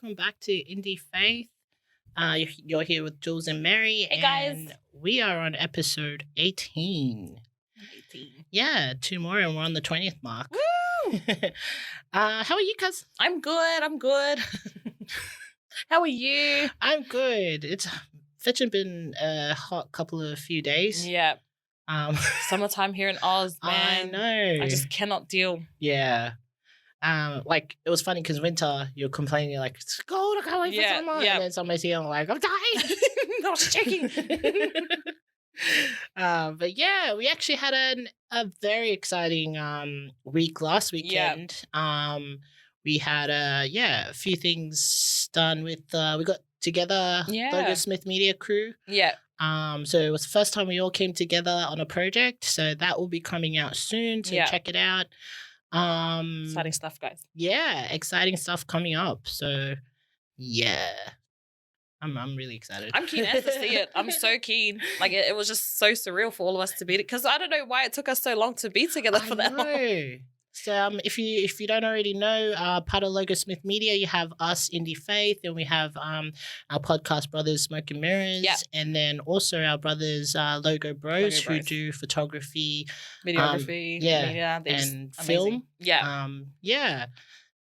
welcome back to Indie Faith. You're here with Jules and Mary. Hey, guys. We are on episode 18. 18. Yeah, 2 more and we're on the 20th mark. Woo! How are you, cuz? I'm good. How are you? I'm good. It's fetching been a hot few days. Yeah. Summertime here in Oz, man. I know. I just cannot deal. Yeah. It was funny because winter, you're complaining, you're like, it's cold, I can't wait for summer. Yeah. And then somebody's here, I'm like, I'm dying. I was checking. But yeah, we actually had a very exciting week last weekend. Yeah. We had a few things done with we got together Logo Smith Media crew. Yeah. So it was the first time we all came together on a project. So that will be coming out soon. So check it out. Exciting stuff, guys. Yeah, exciting stuff coming up. So yeah. I'm really excited. I'm keen to see it. I'm so keen. Like it was just so surreal for all of us to be because I don't know why it took us so long to be together for that long. So if you don't already know, part of Logo Smith Media, you have us, Indie Faith, and we have our podcast brothers, Smoke and Mirrors, and then also our brothers, Logo Bros, who do photography, videography, media, and film. Yeah.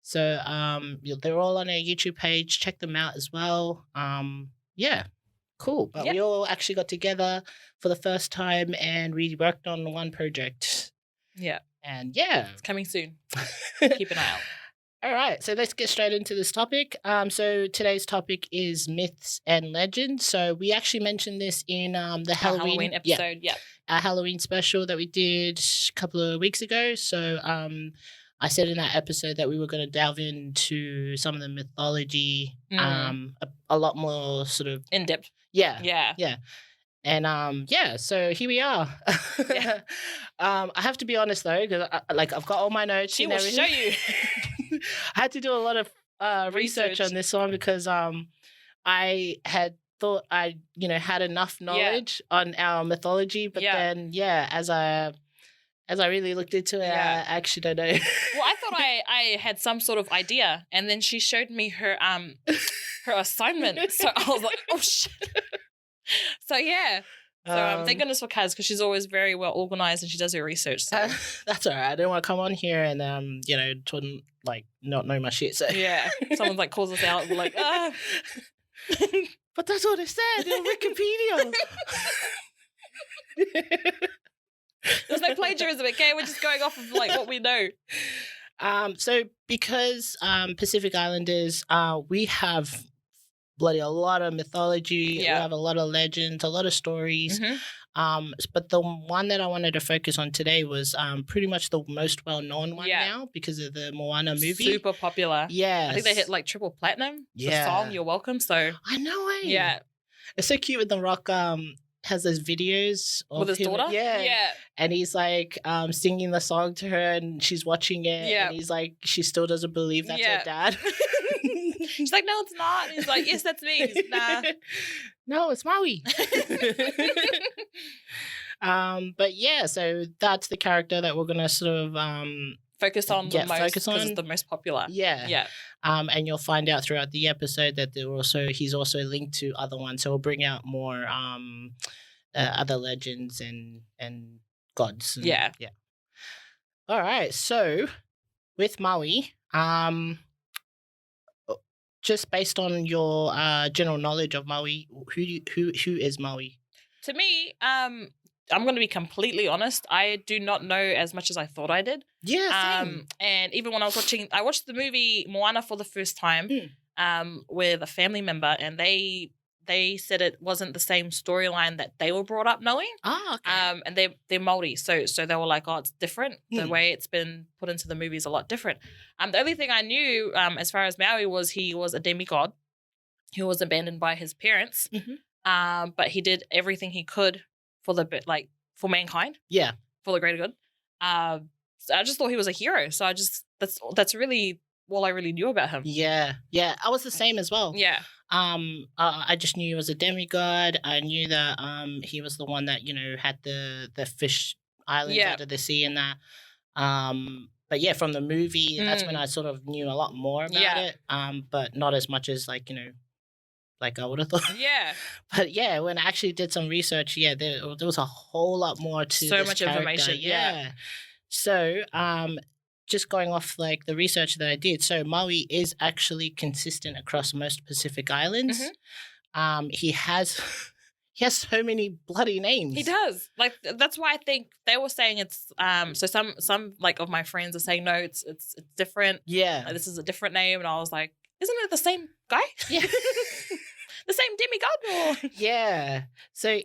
So they're all on our YouTube page. Check them out as well. Cool. But we all actually got together for the first time and we worked on one project. Yeah. And it's coming soon. Keep an eye out. All right, so let's get straight into this topic. So today's topic is myths and legends. So we actually mentioned this in the Halloween episode. Yeah, our Halloween special that we did a couple of weeks ago. So I said in that episode that we were going to delve into some of the mythology, a lot more sort of in depth. Yeah. And so here we are. I have to be honest though, because I've got all my notes. She will show you. I had to do a lot of research on this one because I had thought I had enough knowledge on our mythology, but then as I really looked into it, I actually don't know. Well, I thought I had some sort of idea, and then she showed me her assignment. So I was like, oh shit. So thank goodness for Kaz because she's always very well organized and she does her research. So. That's all right. I don't want to come on here and not know my shit. So someone's like calls us out and we're like, ah. But that's what it said in Wikipedia. There's no plagiarism, okay? We're just going off of what we know. So because Pacific Islanders, we have a lot of mythology. We have a lot of legends, a lot of stories. But the one that I wanted to focus on today was pretty much the most well-known one now because of the Moana movie. Super popular. Yeah. I think they hit triple platinum. The song, You're Welcome. So I know it. Yeah. It's so cute when The Rock has those videos of with his daughter. Yeah. And he's singing the song to her and she's watching it. Yeah. And he's like, she still doesn't believe that's her dad. She's like, no, it's not. He's like, yes, that's me. He's, nah. No, it's Maui. But so that's the character that we're gonna sort of focus on the most because it's the most popular. Yeah. And you'll find out throughout the episode that he's also linked to other ones. So we'll bring out more other legends and gods. Yeah. All right. So with Maui, just based on your general knowledge of Maui, who is Maui? To me, I'm going to be completely honest. I do not know as much as I thought I did. Yeah, same. And even when I watched the movie Moana for the first time with a family member, and they said it wasn't the same storyline that they were brought up knowing. Ah, okay. And they're Māori, so they were like, oh, it's different. The way it's been put into the movie is a lot different. The only thing I knew as far as Maui was he was a demigod who was abandoned by his parents, but he did everything he could for for mankind. Yeah. For the greater good. So I just thought he was a hero. So that's really all I really knew about him. Yeah. I was the same as well. Yeah. I just knew he was a demigod. I knew that he was the one that had the fish islands out of the sea and that. but yeah, from the movie, that's when I sort of knew a lot more about it. But not as much as like, like I would have thought. Yeah. But yeah, when I actually did some research, there was a whole lot more to so this much character. information. Yeah. So, just going off like the research that I did, so Maui is actually consistent across most Pacific Islands. He has so many bloody names. He does. Like that's why I think they were saying it's so some like of my friends are saying no, it's different. Yeah. Like, this is a different name, and I was like, isn't it the same guy? Yeah. The same demigod? Yeah. So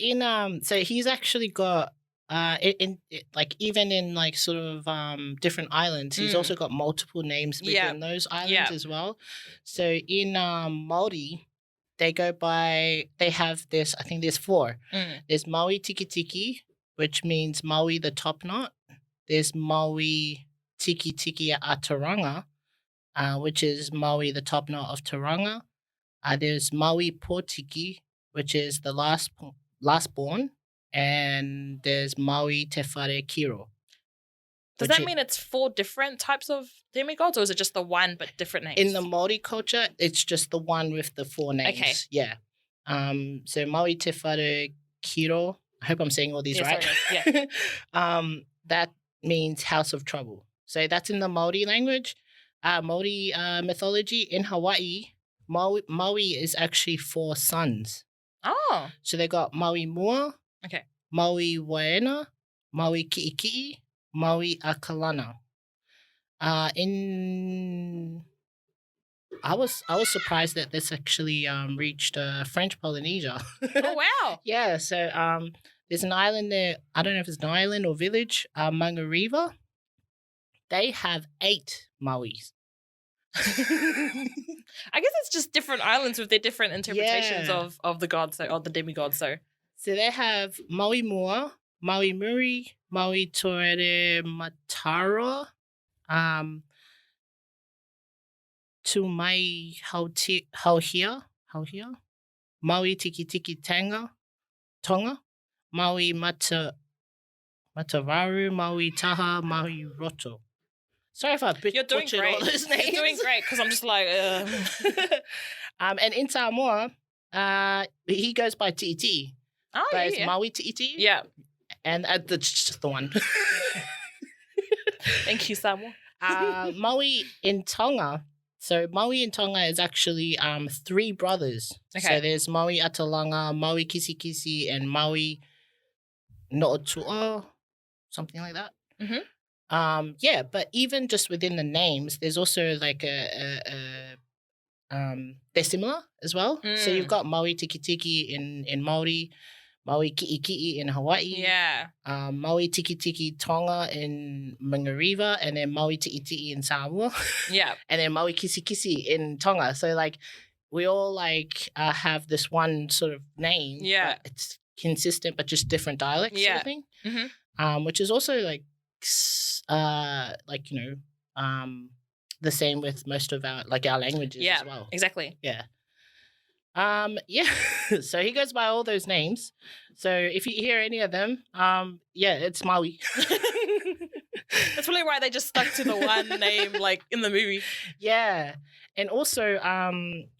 so he's actually got like even in like sort of different islands, he's also got multiple names within those islands as well. So in Maori, they have this, I think there's 4. There's Maui Tiki Tiki, which means Maui the top knot. There's Maui Tiki Tiki a Tauranga, which is Maui the top knot of Tauranga. There's Maui Pōtiki, which is the last born. And there's Maui Te Whare Kiro. Does that mean it's 4 different types of demigods, or is it just the one but different names? In the Maori culture, it's just the one with the 4 names. Okay. Yeah. So Maui Te Whare Kiro, I hope I'm saying all these right. Sorry, yeah. That means house of trouble. So that's in the Maori language. Maori mythology. In Hawaii, Maui is actually 4 sons. Oh. So they got Maui Mua. Okay. Maui Moana, Maui Ki'iki, Maui Akalana. I was surprised that this actually reached French Polynesia. Oh wow! Yeah, so there's an island there. I don't know if it's an island or village, Mangariva. They have 8 Mauis. I guess it's just different islands with their different interpretations of the gods, or the demigods. So they have Maui Mua, Maui Muri, Maui Torere Matara, Tumai Hauhia, Maui Tiki Tiki Tonga, Maui Matavaru, Maui Taha, Maui Roto. Sorry if I butchered all those names. You're doing great, because I'm just like... And in Samoa, he goes by Titi. Oh, but it's Maui Titi. Yeah. And that's just the one. Thank you, Samoa. Maui in Tonga. So Maui in Tonga is actually 3 brothers. Okay. So there's Maui Atalanga, Maui Kisi Kisi, and Maui No'otua, something like that. Yeah, but even just within the names, there's also like they're similar as well. So you've got Maui Tiki Tiki in Maori, Maui Ki'i in Hawaii. Yeah. Maui Tiki Tiki Tonga in Mangariva, and then Maui Ti'i in Samoa. Yeah. And then Maui Kisi Kisi in Tonga. So like we all like have this one sort of name. Yeah. But it's consistent, but just different dialects sort of thing. Which is also like the same with most of our languages as well. Exactly. Yeah. So he goes by all those names. So if you hear any of them, it's Maui. That's probably why they just stuck to the one name like in the movie. Yeah. And also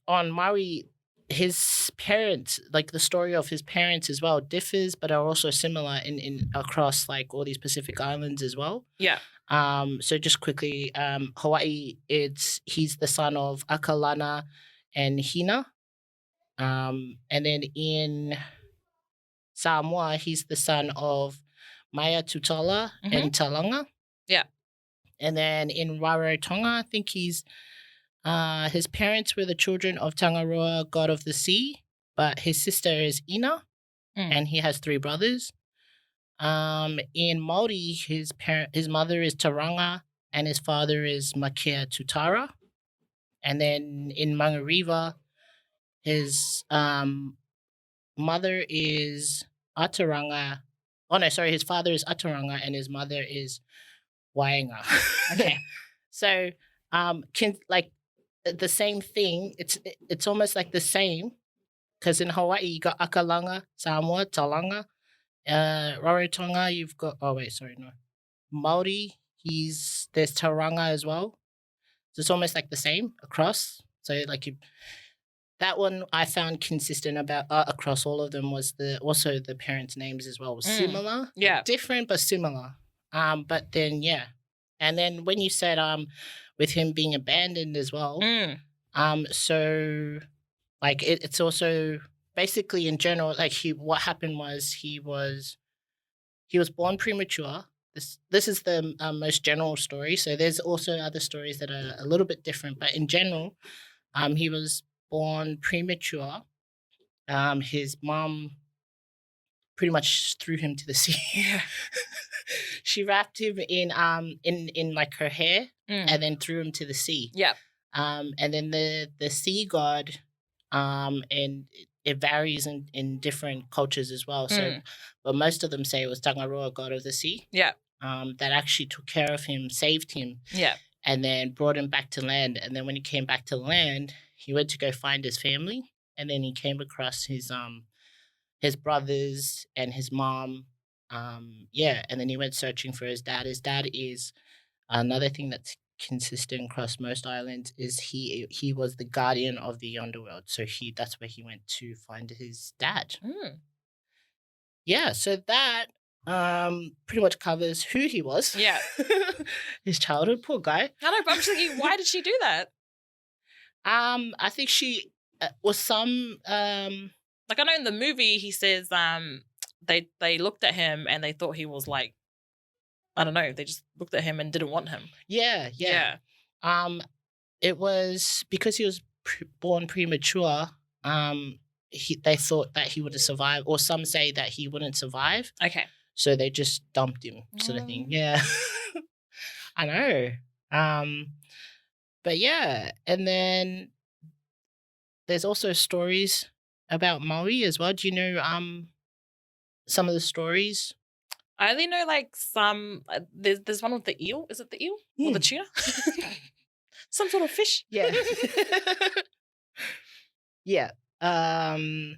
on Maui, his parents, like the story of his parents as well, differs but are also similar in across like all these Pacific Islands as well. Yeah. So just quickly, Hawaii, he's the son of Akalana and Hina. And then in Samoa, he's the son of Maya Tutala and Talanga. Yeah. And then in Rarotonga, I think his parents were the children of Tangaroa, god of the sea, but his sister is Ina, and he has 3 brothers. In Maori, his mother is Taranga, and his father is Makea Tutara. And then in Mangariva, his mother is Ataranga. Oh no, sorry, his father is Ataranga and his mother is Waenga. Okay. So the same thing. It's almost like the same, because in Hawaii you got Akalanga, Samoa, Talanga, Rarotonga you've got. Oh wait, sorry, no. Maori, he's there's Tauranga as well. So it's almost like the same across. So like that one I found consistent about across all of them was also the parents' names as well was similar. Yeah. Like different but similar. But then and then when you said with him being abandoned as well, so like it's also basically in general like what happened was he was born premature. This is the most general story. So there's also other stories that are a little bit different, but in general, he was born premature. His mom pretty much threw him to the sea. Yeah. She wrapped him in like her hair and then threw him to the sea. Yeah. And then the sea god, and it varies in different cultures as well. So, but most of them say it was Tangaroa, god of the sea. Yeah. That actually took care of him, saved him. Yeah. And then brought him back to land. And then when he came back to land, he went to go find his family. And then he came across his brothers and his mom. And then he went searching for his dad. His dad is another thing that's consistent across most islands is he was the guardian of the underworld. So that's where he went to find his dad. Yeah, so that pretty much covers who he was. Yeah. His childhood, poor guy. I know, but I'm just thinking, why did she do that? I think she was some like I know in the movie he says they looked at him and they thought he was like, I don't know, they just looked at him and didn't want him. Yeah. It was because he was born premature. They thought that he would have survived, or some say that he wouldn't survive. Okay. So they just dumped him, sort of thing. Yeah. I know. But yeah, and then there's also stories about Maui as well. Do you know some of the stories? I only know like some. There's one with the eel. Is it the eel or the tuna? Some sort of fish. Yeah. Yeah. And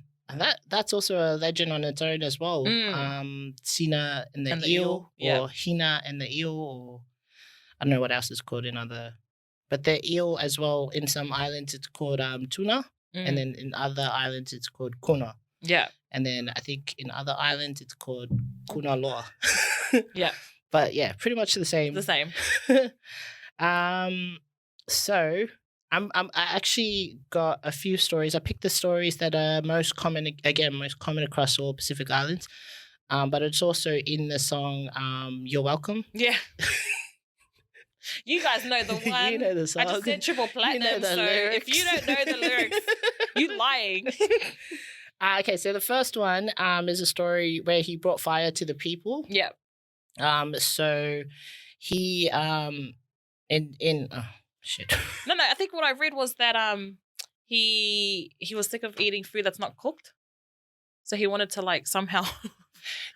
that's also a legend on its own as well. Cena and the eel. Or Hina and the eel, or I don't know what else it's called in other. But the eel as well, in some islands it's called tuna, and then in other islands it's called kuna. Yeah. And then I think in other islands it's called kuna loa. Yeah. But yeah, pretty much the same. The same. So I actually got a few stories. I picked the stories that are most common across all Pacific Islands. But it's also in the song You're Welcome. Yeah. You guys know the one. You know the song. I just said triple platinum, You know the lyrics. if you don't know the lyrics, you lying. Okay, so the first one is a story where he brought fire to the people. Yeah. So he shit. No, I think what I read was that he was sick of eating food that's not cooked. So he wanted to like somehow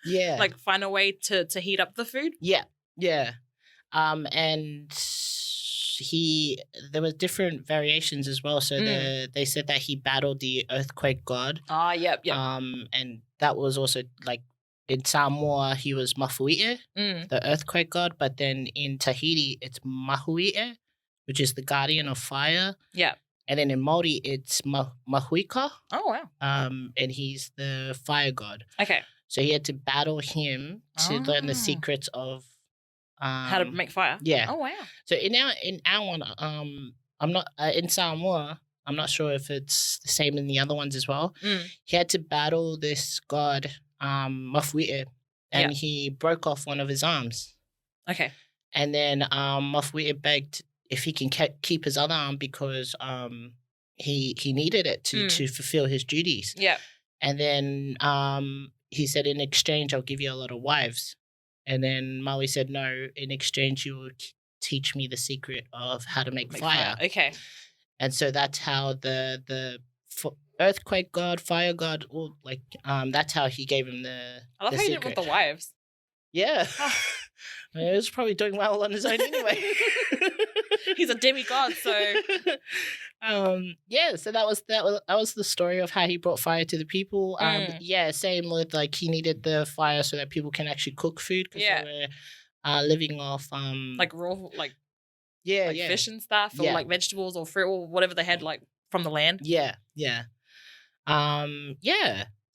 like find a way to heat up the food. Yeah. And there were different variations as well. So they said that he battled the earthquake god. Yep. And that was also like in Samoa he was Mafui'e, the earthquake god, but then in Tahiti it's Mahui'e, which is the guardian of fire. Yeah. And then in Maori it's Mahuika. Oh wow. And he's the fire god. Okay. So he had to battle him to learn the secrets of how to make fire. Yeah. Oh wow. So in our one, I'm not in Samoa. I'm not sure if it's the same in the other ones as well. He had to battle this god, Mafui'e, and he broke off one of his arms. Okay. And then Mafui'e begged if he can keep his other arm because he needed it to fulfill his duties. Yeah. And then he said, in exchange, I'll give you a lot of wives. And then Maui said, no, in exchange, you will teach me the secret of how to make fire. Okay. And so that's how the earthquake god, fire god, all like that's how he gave him the I love how you did it with the wives. Yeah. I mean, he was probably doing well on his own anyway. He's a demigod, so so that was the story of how he brought fire to the people. Same with like he needed the fire so that people can actually cook food because they living off like raw, like yeah fish and stuff, or like vegetables or fruit or whatever they had like from the land. Yeah.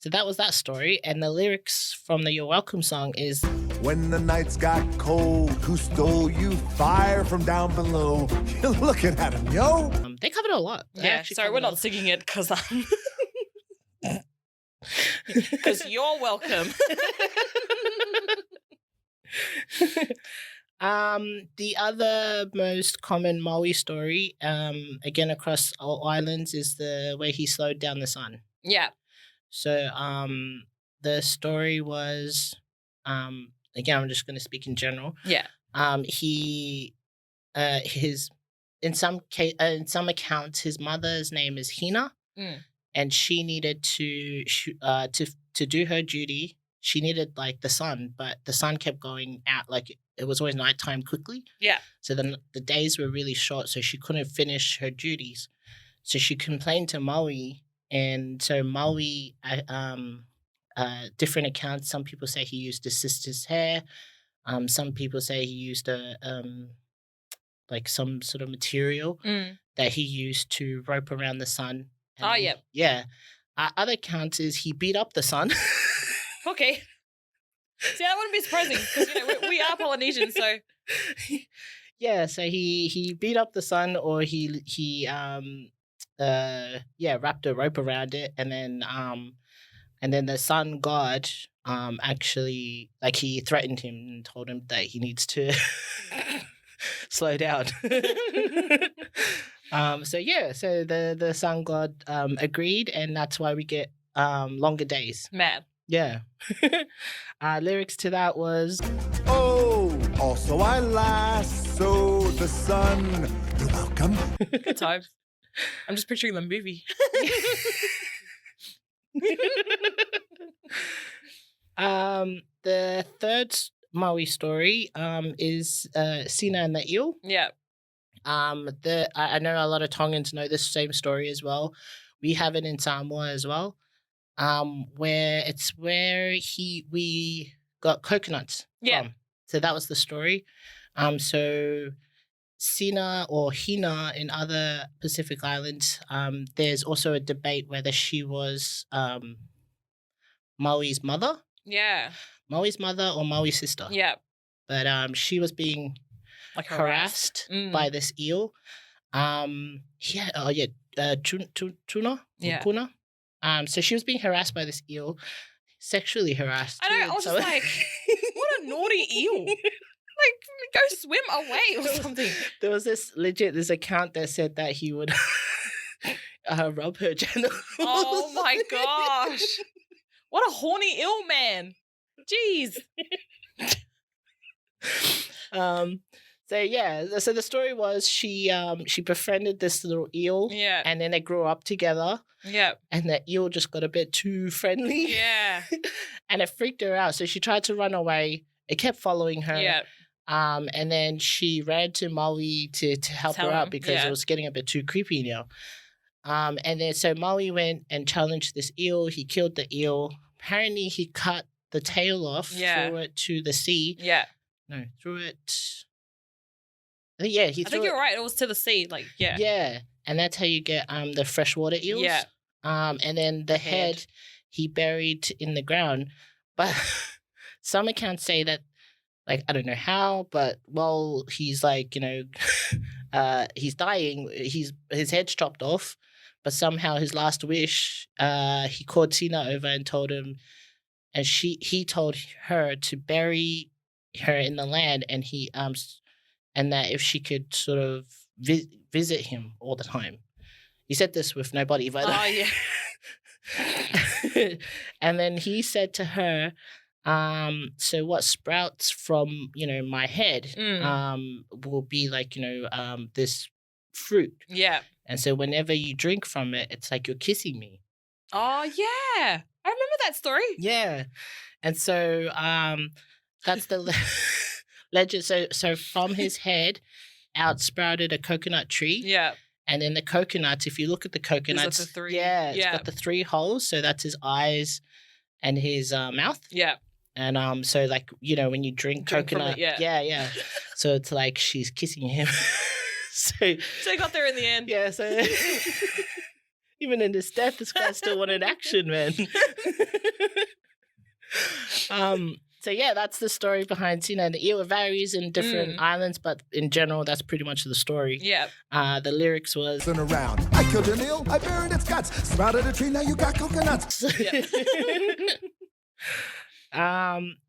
So that was that story, and the lyrics from the You're Welcome song is, when the nights got cold, who stole you fire from down below? You're looking at him, yo. They covered a lot. Sorry, we're not singing it because you're welcome. The other most common Maui story, again across all islands, is the way he slowed down the sun. Yeah. So, the story was, again, I'm just going to speak in general. Yeah. In some accounts, his mother's name is Hina, and she needed to do her duty. She needed like the sun, but the sun kept going out. Like it was always nighttime quickly. Yeah. So then the days were really short, so she couldn't finish her duties. So she complained to Maui, and so Maui, different accounts. Some people say he used his sister's hair. Some people say he used like some sort of material that he used to rope around the sun. Yeah. Other accounts is he beat up the sun. Okay. See, that wouldn't be surprising because we are Polynesian, so yeah. So he beat up the sun, or he wrapped a rope around it, and then the sun god actually, like, he threatened him and told him that he needs to slow down. So the sun god agreed, and that's why we get longer days. Mad. Yeah. Lyrics to that was, oh, also I lassoed the sun. You're welcome. Good times. I'm just picturing the movie. The third Maui story is Cena and the eel. Yeah. I know a lot of Tongans know this same story as well. We have it in Samoa as well. Where we got coconuts from. So that was the story. So Cena or Hina in other Pacific islands, there's also a debate whether she was Maui's mother. Yeah. Maui's mother or Maui's sister. Yeah. But she was being like harassed by this eel. Tuna. Yeah. Puna. So she was being harassed by this eel, sexually harassed. I know. I was just like, what a naughty eel! Like, go swim away or something. There was this account that said that he would rub her genitals. Oh my gosh! What a horny eel man! Jeez. So the story was she befriended this little eel, and then they grew up together. Yeah. And the eel just got a bit too friendly. Yeah. And it freaked her out. So she tried to run away. It kept following her. Yeah. And then she ran to Maui to help her out because it was getting a bit too creepy now. And then so Maui went and challenged this eel. He killed the eel. Apparently he cut the tail off, threw it to the sea. Yeah. No, threw it. I think you're right. It was to the sea. Like, yeah. Yeah. And that's how you get the freshwater eels. Yeah. And then the head he buried in the ground. But some accounts say that, like, I don't know how, but while he's like, he's dying, his head's chopped off, but somehow his last wish, he called Cena over and told him, and he told her to bury her in the land, and and that if she could sort of visit him all the time. He said this with no body, by the way. Yeah. And then he said to her, so what sprouts from, my head will be like, this fruit. Yeah. And so whenever you drink from it, it's like you're kissing me. Oh, yeah. I remember that story. Yeah. And so that's the legend. So from his head out sprouted a coconut tree. Yeah. And then the coconuts, if you look at the coconuts, it's got the 3 holes. So that's his eyes and his mouth. Yeah. And so like, you know, when you drink coconut, yeah. So it's like she's kissing him. So they got there in the end. Yeah, so even in his death, this guy still wanted action, man. So yeah, that's the story behind Cena. It varies in different islands, but in general, that's pretty much the story. Yeah. The lyrics was... Turn around. I killed an eel. I buried its guts. Sprouted a tree. Now you got coconuts.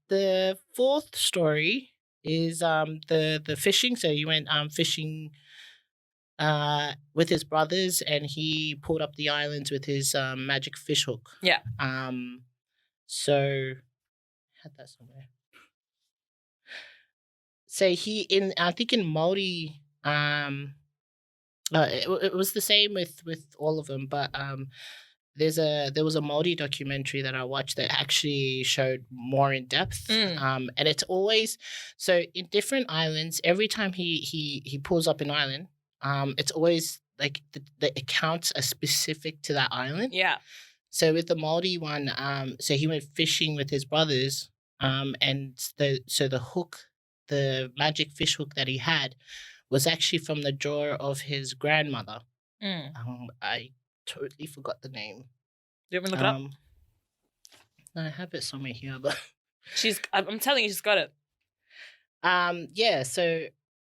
The fourth story is the fishing. So he went fishing with his brothers, and he pulled up the islands with his magic fish hook. Yeah. So had that somewhere. So I think in Maui, it was the same with all of them, but there was a Maori documentary that I watched that actually showed more in depth. And it's always so in different islands. Every time he pulls up an island, it's always like the accounts are specific to that island. Yeah. So with the Maori one, so he went fishing with his brothers, and the hook, the magic fish hook that he had, was actually from the drawer of his grandmother. I totally forgot the name. Do you want me to look it up? No, I have it somewhere here, but I'm telling you, she's got it. Yeah. So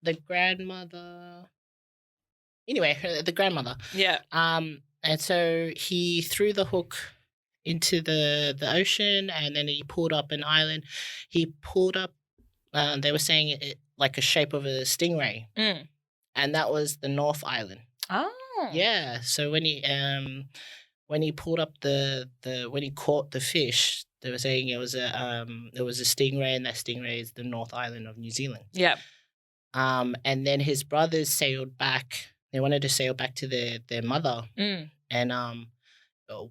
the grandmother. Anyway, the grandmother. Yeah. And so he threw the hook into the ocean, and then he pulled up an island. He pulled up. They were saying it like a shape of a stingray, and that was the North Island. Oh. Yeah. So when he pulled up when he caught the fish, they were saying it was a stingray, and that stingray is the North Island of New Zealand. Yeah. And then his brothers sailed back. They wanted to sail back to their mother, and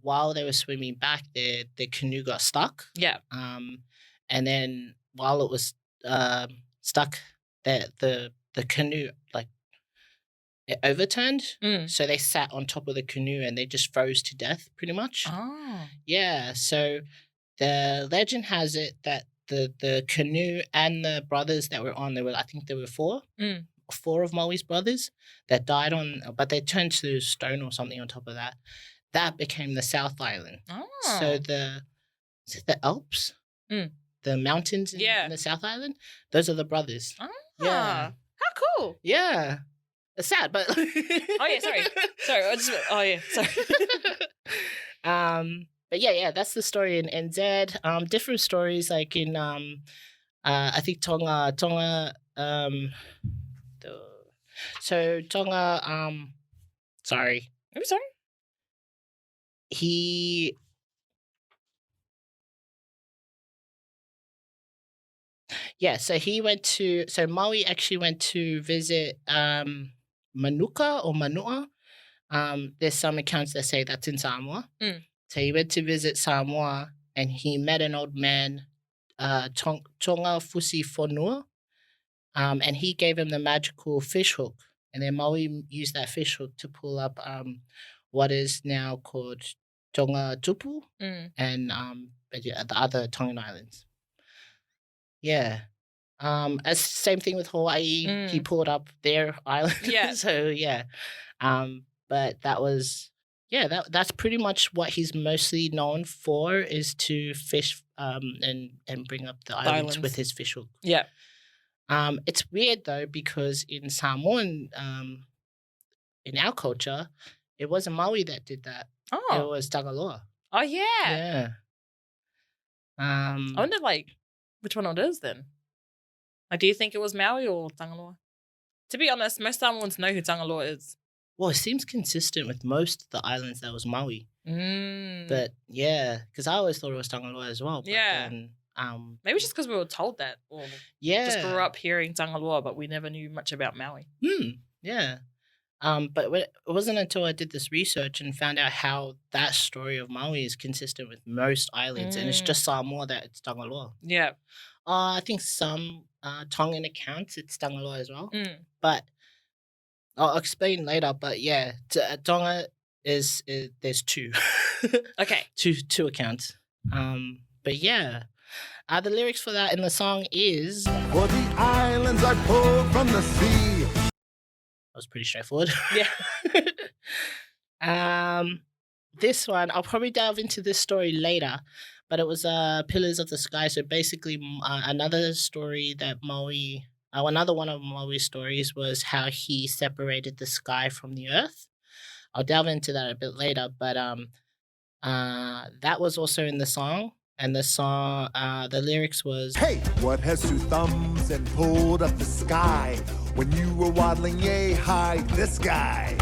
while they were swimming back, their canoe got stuck. Yeah. And then while it was stuck, the canoe it overturned. So they sat on top of the canoe and they just froze to death, pretty much. Oh. Yeah. So the legend has it that the canoe and the brothers that were on, I think there were four. 4 of Maui's brothers that died but they turned to stone or something on top of that. That became the South Island. Oh. So the Alps, the mountains in the South Island, those are the brothers. Oh. Yeah. How cool. Yeah. It's sad, but... oh, yeah, sorry. Sorry. But yeah, that's the story in NZ. Different stories like in, I think Tonga, so Tonga, sorry. I'm sorry. So Maui actually went to visit Manuka or Manua. There's some accounts that say that's in Samoa. So he went to visit Samoa and he met an old man, Tonga Fusi Fonua. And he gave him the magical fish hook. And then Maui used that fish hook to pull up what is now called Tonga Tupu and the other Tongan islands. Yeah. As same thing with Hawaii. He pulled up their island. Yeah. So yeah. But that was that's pretty much what he's mostly known for, is to fish and bring up the islands with his fish hook. Yeah. It's weird though, because in Samoan, in our culture, it wasn't Maui that did that. Oh. It was Tagaloa. Oh yeah. Yeah. I wonder which one it is then. Do you think it was Maui or Tangaloa? To be honest, most Samoans know who Tangaloa is. Well, it seems consistent with most of the islands that was Maui. But yeah, because I always thought it was Tangaloa as well. But then, maybe it's just because we were told that, or just grew up hearing Tangaloa, but we never knew much about Maui. Yeah. But it wasn't until I did this research and found out how that story of Maui is consistent with most islands, and it's just Samoa that it's Tangaloa. Yeah. I think some Tongan accounts it's Tangaloa as well. But I'll explain later. But yeah, Tonga is there's two. Okay. Two accounts. But yeah. The lyrics for that in the song is... For the islands I pulled from the sea. That was pretty straightforward. Yeah. This one, I'll probably delve into this story later, but it was Pillars of the Sky. So basically, another story that Maui... another one of Maui's stories was how he separated the sky from the earth. I'll delve into that a bit later, but that was also in the song. And the song, the lyrics was... Hey, what has two thumbs and pulled up the sky when you were waddling yay high this guy?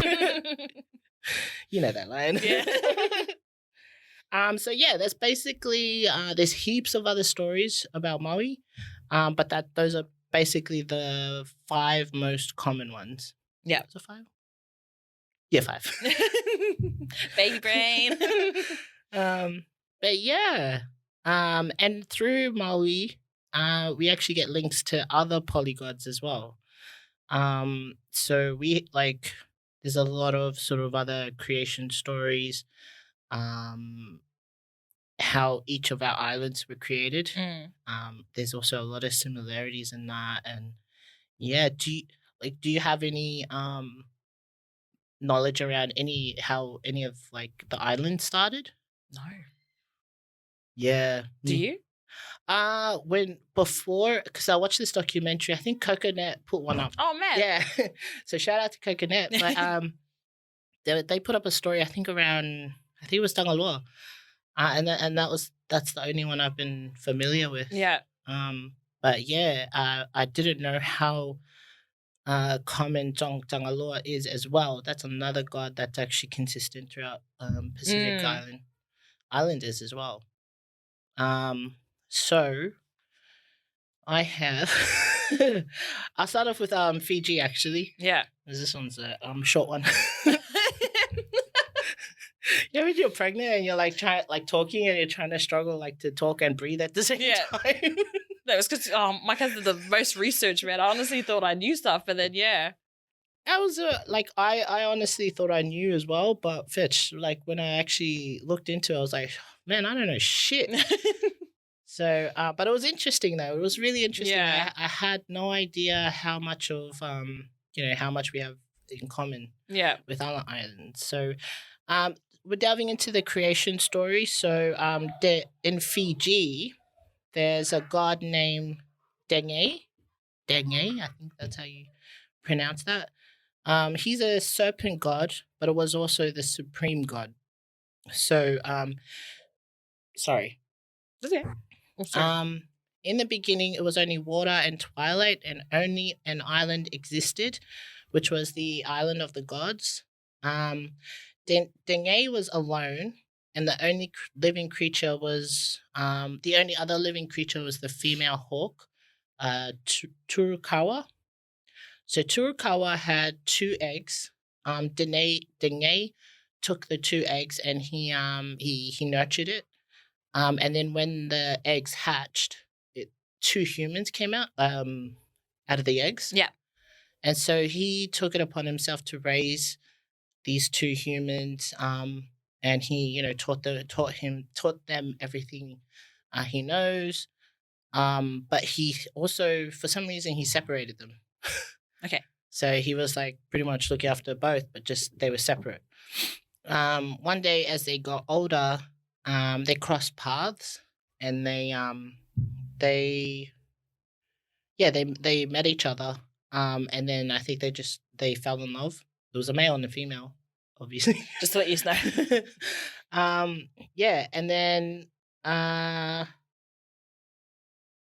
You know that line. Yeah. So yeah, there's basically there's heaps of other stories about Maui, but those are basically the 5 most common ones. Yeah. Is it 5? Yeah, 5. Baby brain. But yeah, and through Maui, we actually get links to other polygods as well. So we there's a lot of sort of other creation stories, how each of our islands were created. There's also a lot of similarities in that, and yeah, do you have any knowledge around how any of the islands started? No. Yeah. Do you? Because I watched this documentary, I think Coconut put one up. Oh man. Yeah. So shout out to Coconut. But they put up a story, I think it was Tangaloa. And that's the only one I've been familiar with. Yeah. But yeah, I didn't know how common Tangaloa is as well. That's another god that's actually consistent throughout Pacific Islanders as well. So I have I'll start off with Fiji actually. Yeah. This one's a short one. You know when you're pregnant and you're talking and you're trying to struggle to talk and breathe at the same time? No, it's because my cousin did the most research, man. I honestly thought I knew stuff, but then yeah. That was I honestly thought I knew as well, but Fitch, when I actually looked into it, I was like, man, I don't know shit. So, but it was interesting though. It was really interesting. Yeah. I had no idea how much of how much we have in common. Yeah. With other islands. So, we're delving into the creation story. So, in Fiji, there's a god named Denge. Denge, I think that's how you pronounce that. He's a serpent god, but it was also the supreme god. So, sorry. Okay. In the beginning, it was only water and twilight, and only an island existed, which was the island of the gods. Denge was alone, and the only living creature was the only other living creature was the female hawk, Turukawa. So Turukawa had 2 eggs. Denge took the 2 eggs and he nurtured it. And then when the eggs hatched, 2 humans came out of the eggs. Yeah. And so he took it upon himself to raise these 2 humans. And he, taught them everything he knows. But he also, for some reason, he separated them. Okay. So he was pretty much looking after both, but just they were separate. One day as they got older, they crossed paths, and they met each other. And then I think they fell in love. There was a male and a female, obviously. Just to let you know. Yeah, and then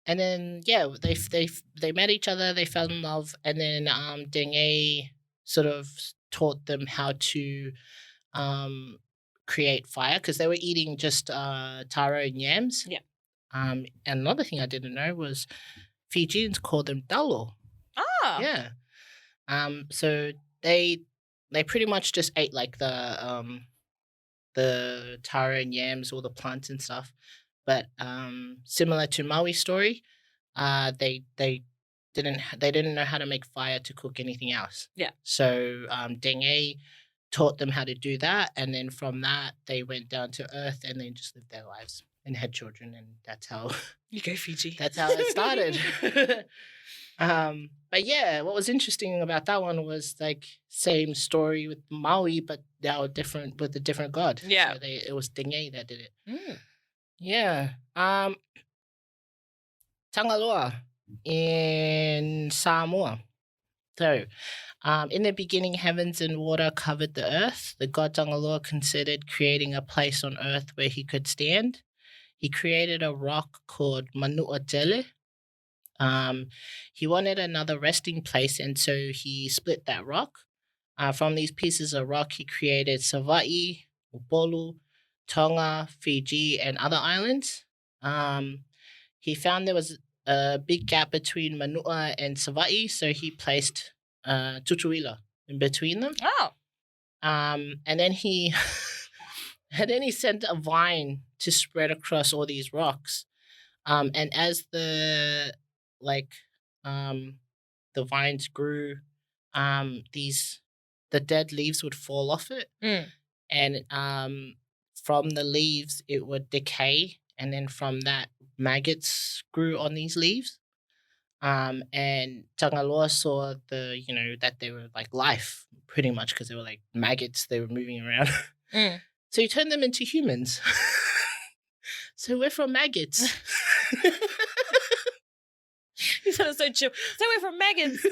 they met each other, they fell in love, and then Denge sort of taught them how to create fire because they were eating just taro and yams. Yeah. And another thing I didn't know was Fijians call them dalo. Ah. Yeah. So they pretty much just ate the taro and yams, all the plants and stuff. But similar to Maui's story, they didn't know how to make fire to cook anything else. Yeah. So Denge taught them how to do that, and then from that they went down to earth and then just lived their lives. and had children, and that's how You go Fiji. that's how it started. But yeah, what was interesting about that one was like same story with Maui, but now different with a different god. Yeah. So it was Dingay that did it. Mm. Yeah. Tangaloa in Samoa. So, in the beginning, heavens and water covered the earth. The god Tangaloa considered creating a place on earth where he could stand. He created a rock called Manua Tele. He wanted another resting place, and so he split that rock. From these pieces of rock, he created Savaii, Upolu, Tonga, Fiji, and other islands. He found there was a big gap between Manua and Savaii, so he placed Tutuila in between them. Oh. And then he sent a vine to spread across all these rocks. And as the vines grew, the dead leaves would fall off it. And from the leaves it would decay, and then from that maggots grew on these leaves. And Tangaloa saw that they were like life pretty much, because they were like maggots, they were moving around. So he turned them into humans. So we're from maggots. You sounded so chill. So we're from maggots.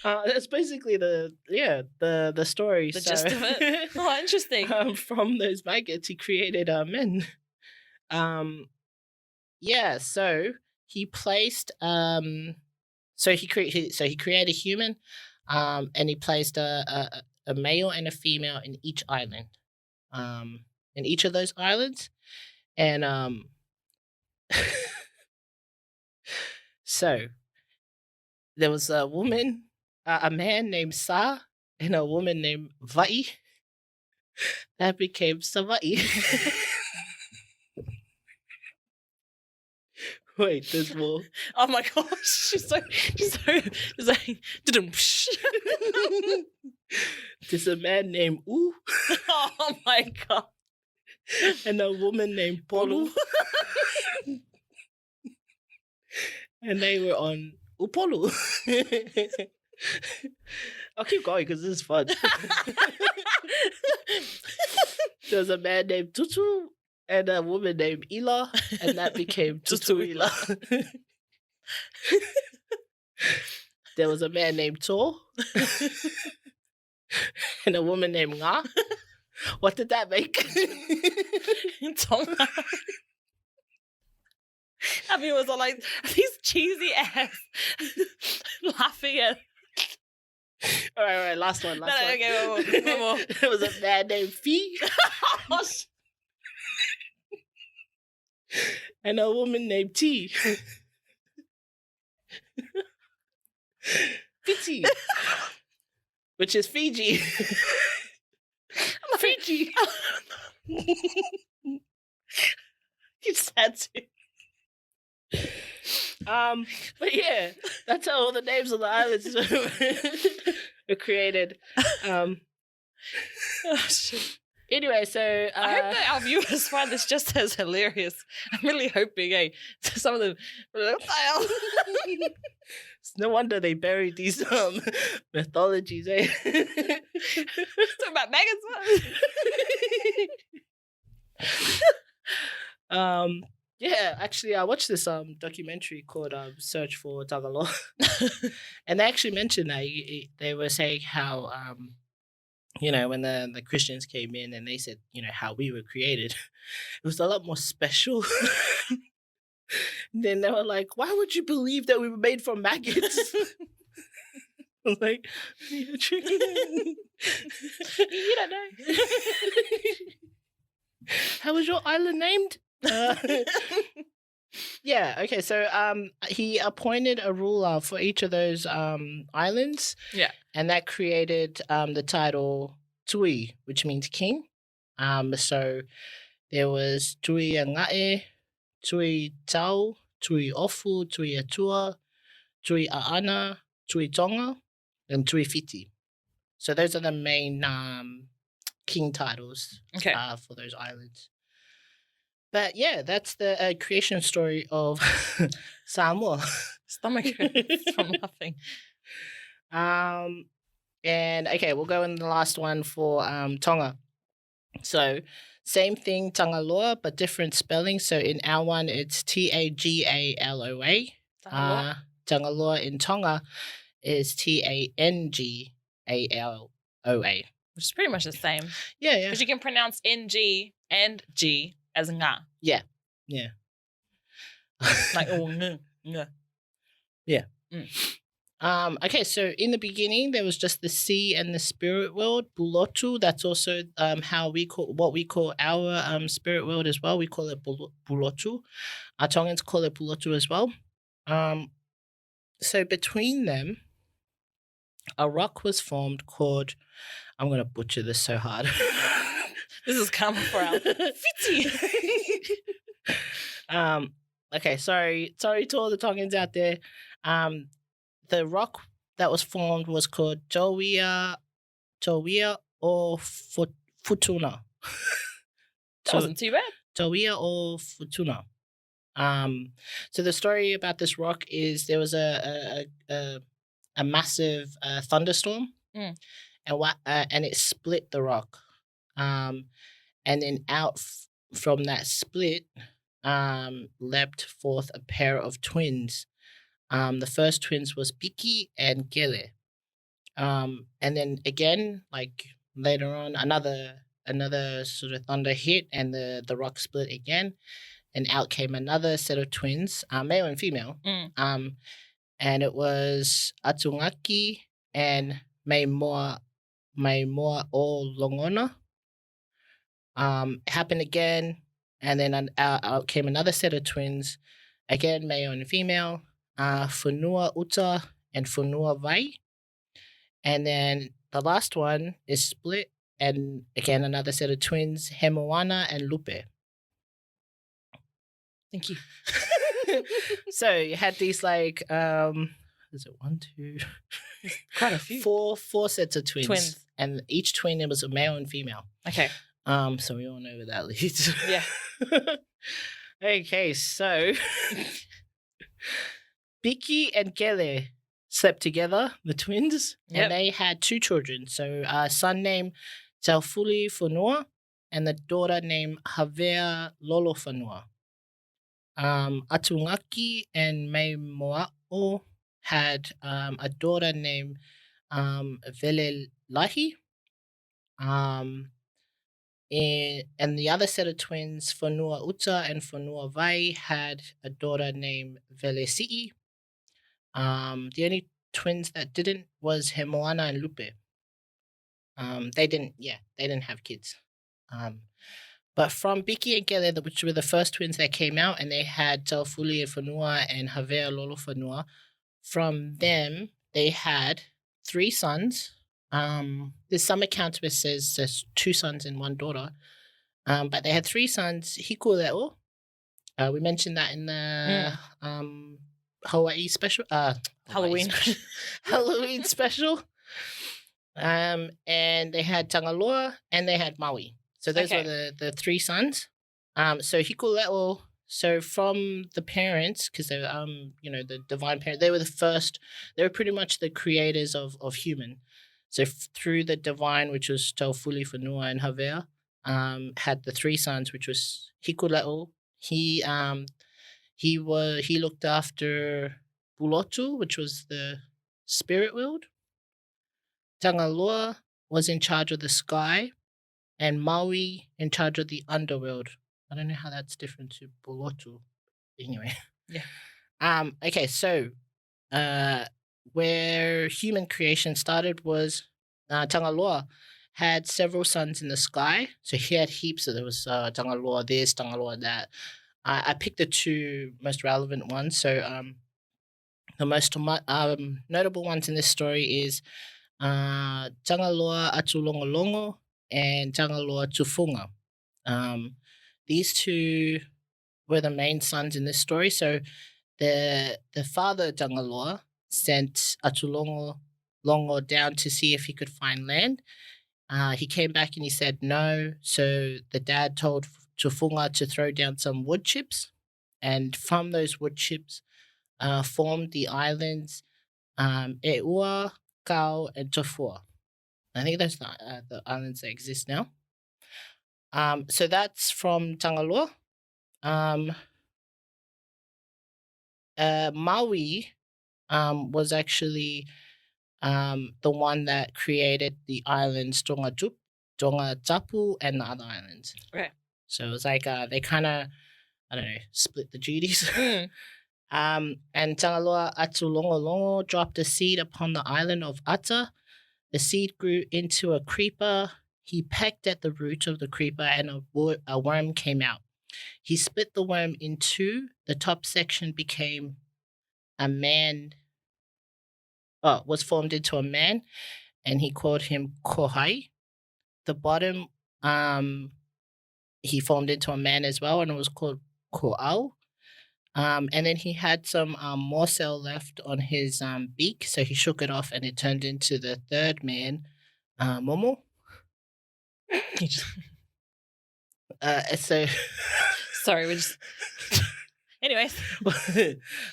That's basically the story. The gist of it. Oh, interesting. From those maggots, he created men. So he placed he created a human, and he placed a male and a female in each island, in each of those islands, and so there was a man named Sa, and a woman named Vai. That became Savai. Wait, there's more. Oh my gosh, she's like, there's a man named U. Oh my god. And a woman named Polu. And they were on Upolu. I'll keep going because this is fun. There's a man named Tutu and a woman named Ila, and that became Tutuila. There was a man named To and a woman named Nga. What did that make? Tonga. I mean, it was all like these cheesy ass laughing at. All right, last one. Okay, one more. There was a man named Fee. And a woman named T. Fiji. Which is Fiji. Fiji. You just had to. But yeah, that's how all the names of the islands were created. Oh, shit. Anyway, so I hope that our viewers find this just as hilarious. I'm really hoping, some of them. It's no wonder they buried these mythologies, Talking about maggots. Yeah, actually, I watched this documentary called "Search for Tagaloa," and they actually mentioned that they were saying how when the Christians came in and they said how we were created, it was a lot more special. Then they were like, "Why would you believe that we were made from maggots?" I was like, "You don't know." How was your island named? Yeah, okay, so he appointed a ruler for each of those islands. Yeah. And that created the title Tui, which means king. So there was Tui Angae, Tui Tau, Tui Ofu, Tui Atua, Tui Aana, Tui Tonga, and Tui Fiti. So those are the main king titles for those islands. But yeah, that's the creation story of Samoa. Stomach hurts from laughing. And okay, we'll go in the last one for Tonga. So same thing, Tangaloa, but different spelling. So in our one, it's Tagaloa. Tangaloa in Tonga is Tangaloa. Which is pretty much the same. Yeah. Because you can pronounce NG and G as nga. Yeah. Like, oh, nga. Yeah. Mm. Okay, so in the beginning there was just the sea and the spirit world, bulotu. That's also how we call what we call our spirit world as well. We call it bulotu. Our Tongans call it bulotu as well. So between them, a rock was formed called. I'm gonna butcher this so hard. This is karma for our fitty. Okay, sorry to all the Tongans out there. The rock that was formed was called Towia or Futuna. That wasn't too bad. Towia or Futuna. So the story about this rock is there was a massive thunderstorm, and it split the rock, and then out from that split leapt forth a pair of twins. The first twins was Piki and Gele. And then again, like later on, another sort of thunder hit and the rock split again, and out came another set of twins, male and female. And it was Atungaki and Maimoa o Longona. Happened again, and then out came another set of twins, again male and female. Funua Uta and Funua Vai. And then the last one is split, and again another set of twins, Moana and Lupe. Thank you. So you had these like is it 1, 2 quite a few. Four sets of twins. And each twin it was a male and female. Okay. So we all know where that leads. Yeah. Okay, so Piki and Gele slept together, the twins, and they had 2 children. So a son named Taufuli Fonua and the daughter named Havea Lolofanua. Atungaki and Maimoa'o had a daughter named Velelahi. And the other set of twins, Fonua Uta and Fonua Vai, had a daughter named Velesi'i. The only twins that didn't was Moana and Lupe. They didn't have kids. But from Piki and Gele, which were the first twins that came out, and they had Taufuli and Fonua and Havea Lolofanua, from them they had 3 sons. There's some accounts where it says there's 2 sons and 1 daughter. But they had 3 sons, Hikuleo. We mentioned that in the Hawaii special. Halloween. Halloween special. And they had Tangaloa and they had Maui. So those were the 3 sons. So Hikuleo, so from the parents, because they were the divine parent, they were the first, they were pretty much the creators of human. So through the divine, which was Taufuli, Fonua, and Havea, had the 3 sons, which was Hikuleo. He looked after Bulotu, which was the spirit world. Tangaloa was in charge of the sky, and Maui in charge of the underworld. I don't know how that's different to Bulotu. Anyway. Yeah. Okay, so where human creation started was Tangaloa had several suns in the sky. So he had heaps. So there was Tangaloa this, Tangaloa that. I picked the 2 most relevant ones. So the most notable ones in this story is Tangaloa Atulongolongo and Tangaloa Tufunga. These 2 were the main sons in this story. So the father Tangaloa sent Atulongolongo down to see if he could find land. He came back and he said no. So the dad told to Funga to throw down some wood chips. And from those wood chips formed the islands Eua, Kau, and Tofua. I think that's the islands that exist now. So that's from Tangalua. Maui was actually the one that created the islands Tonga Tapu, and the other islands. Okay. So it was like they kind of, I don't know, split the duties. And Tangalua Atulongolongo dropped a seed upon the island of Ata. The seed grew into a creeper. He pecked at the root of the creeper and a worm came out. He split the worm in two. The top section became a man. Was formed into a man, and he called him Kohai. The bottom, he formed into a man as well, and it was called Ko'au. And then he had some more cell left on his beak, so he shook it off, and it turned into the third man, Momo. So sorry, we just. Anyways,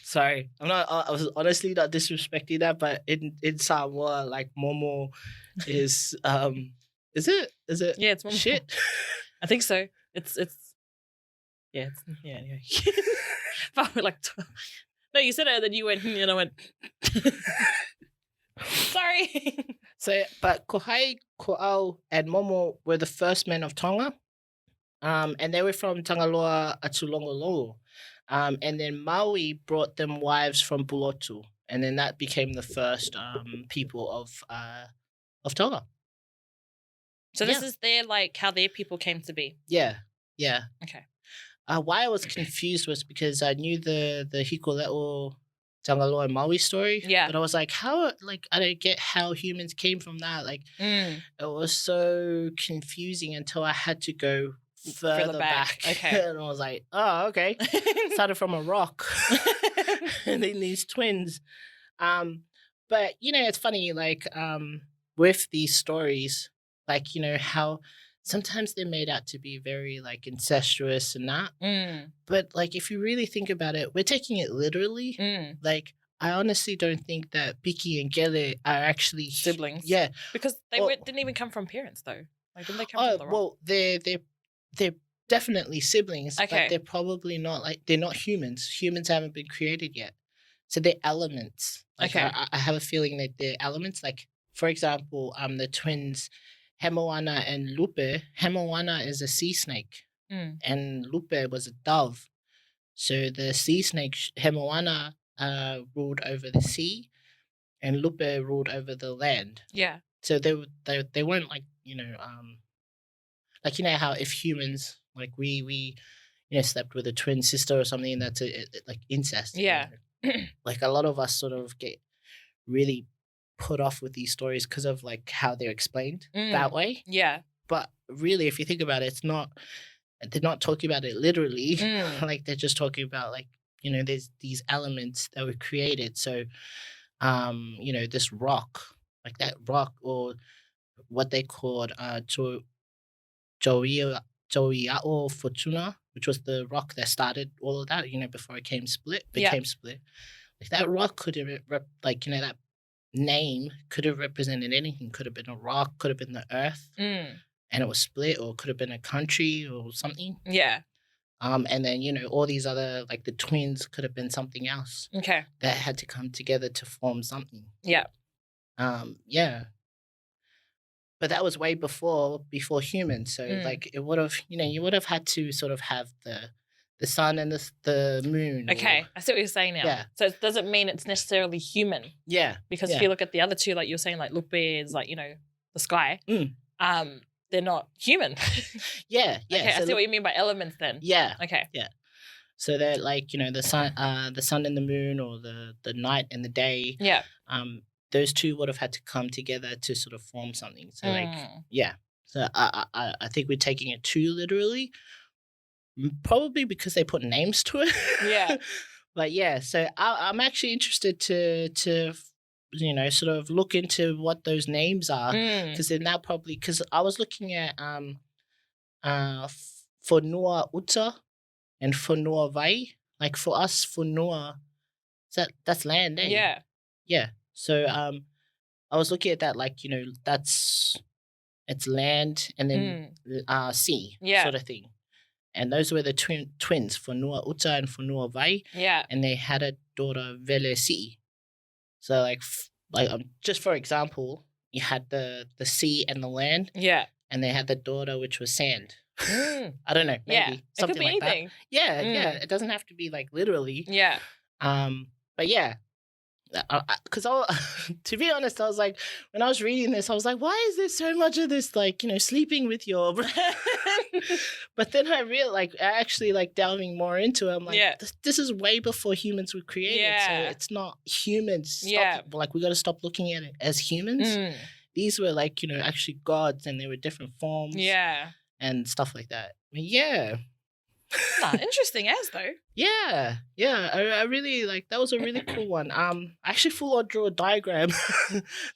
sorry, I was honestly not disrespecting that, but in Samoa, like Momo is is it? Yeah, it's Momo. Shit. I think so. It's anyway. But like, no, you said it, and then you went, and I went. Sorry. So, but Kohai, Ko'au, and Momo were the first men of Tonga, and they were from Tangalua Atulongolongo. And then Maui brought them wives from Bulotu, and then that became the first people of Tonga. So this is their how their people came to be. Yeah. Okay. Why I was confused was because I knew the Hikuleo Tangalua and Maui story. Yeah. But I was like, how? I don't get how humans came from that. It was so confusing until I had to go further back. Okay. And I was like, oh, okay. Started from a rock. And then these twins. But, it's funny, with these stories, how sometimes they're made out to be very, incestuous and that. But, if you really think about it, we're taking it literally. I honestly don't think that Piki and Gele are actually siblings. Yeah. Because they didn't even come from parents, though. Didn't they come from the rock? Well, they're definitely siblings, but they're probably not they're not humans. Humans haven't been created yet, so they're elements. I have a feeling that they're elements. For example, the twins Moana and Lupe. Moana is a sea snake, and Lupe was a dove. So the sea snake Moana ruled over the sea, and Lupe ruled over the land. Yeah. So they weren't how if humans we slept with a twin sister or something, and that's incest. Yeah. A lot of us sort of get really put off with these stories because of how they're explained that way. Yeah. But really, if you think about it, they're not talking about it literally. They're just talking about there's these elements that were created. So, this rock, that rock, or what they called Joia'o Fortuna, which was the rock that started all of that, before it became split. That rock could have, that name could have represented anything. Could have been a rock, could have been the earth, and it was split, or could have been a country or something. Yeah. And then, all these other, the twins could have been something else. Okay. That had to come together to form something. Yeah. Yeah. But that was way before humans. So it would have, you would have had to sort of have the sun and the moon. Okay, I see what you're saying now. Yeah. So it doesn't mean it's necessarily human. Yeah. Because if you look at the other two, you're saying, Lupe is the sky. They're not human. Yeah. Okay, so I see what you mean by elements then. Yeah. Okay. Yeah. So they're the sun and the moon, or the night and the day. Yeah. Those two would have had to come together to sort of form something. So yeah. So I think we're taking it too literally, probably because they put names to it. Yeah. But yeah, so I'm actually interested to sort of look into what those names are, because they're now because I was looking at Whanua Uta and Whanua Vai. Like for us, Whanua, that's land, eh? Yeah. So I was looking at that like, it's land and then sea sort of thing. And those were the twins, Whanua Uta and Whanua Vai. Yeah. And they had a daughter, Vele Sea. So just for example, you had the sea and the land. Yeah. And they had the daughter, which was sand. I don't know, maybe something it could be like anything. that. Yeah, yeah. It doesn't have to be like literally. Yeah. But yeah, because to be honest, I was like, when I was reading this, I was like, why is there so much of this, like, sleeping with your But then I realized, like, actually, like, delving more into it, I'm like, this is way before humans were created. So it's not humans. Like, we got to stop looking at it as humans. These were, like, actually gods, and they were different forms. Yeah. And stuff like that. Yeah. Interesting as though. Yeah. I really that was a really cool one. I actually full on drew a diagram.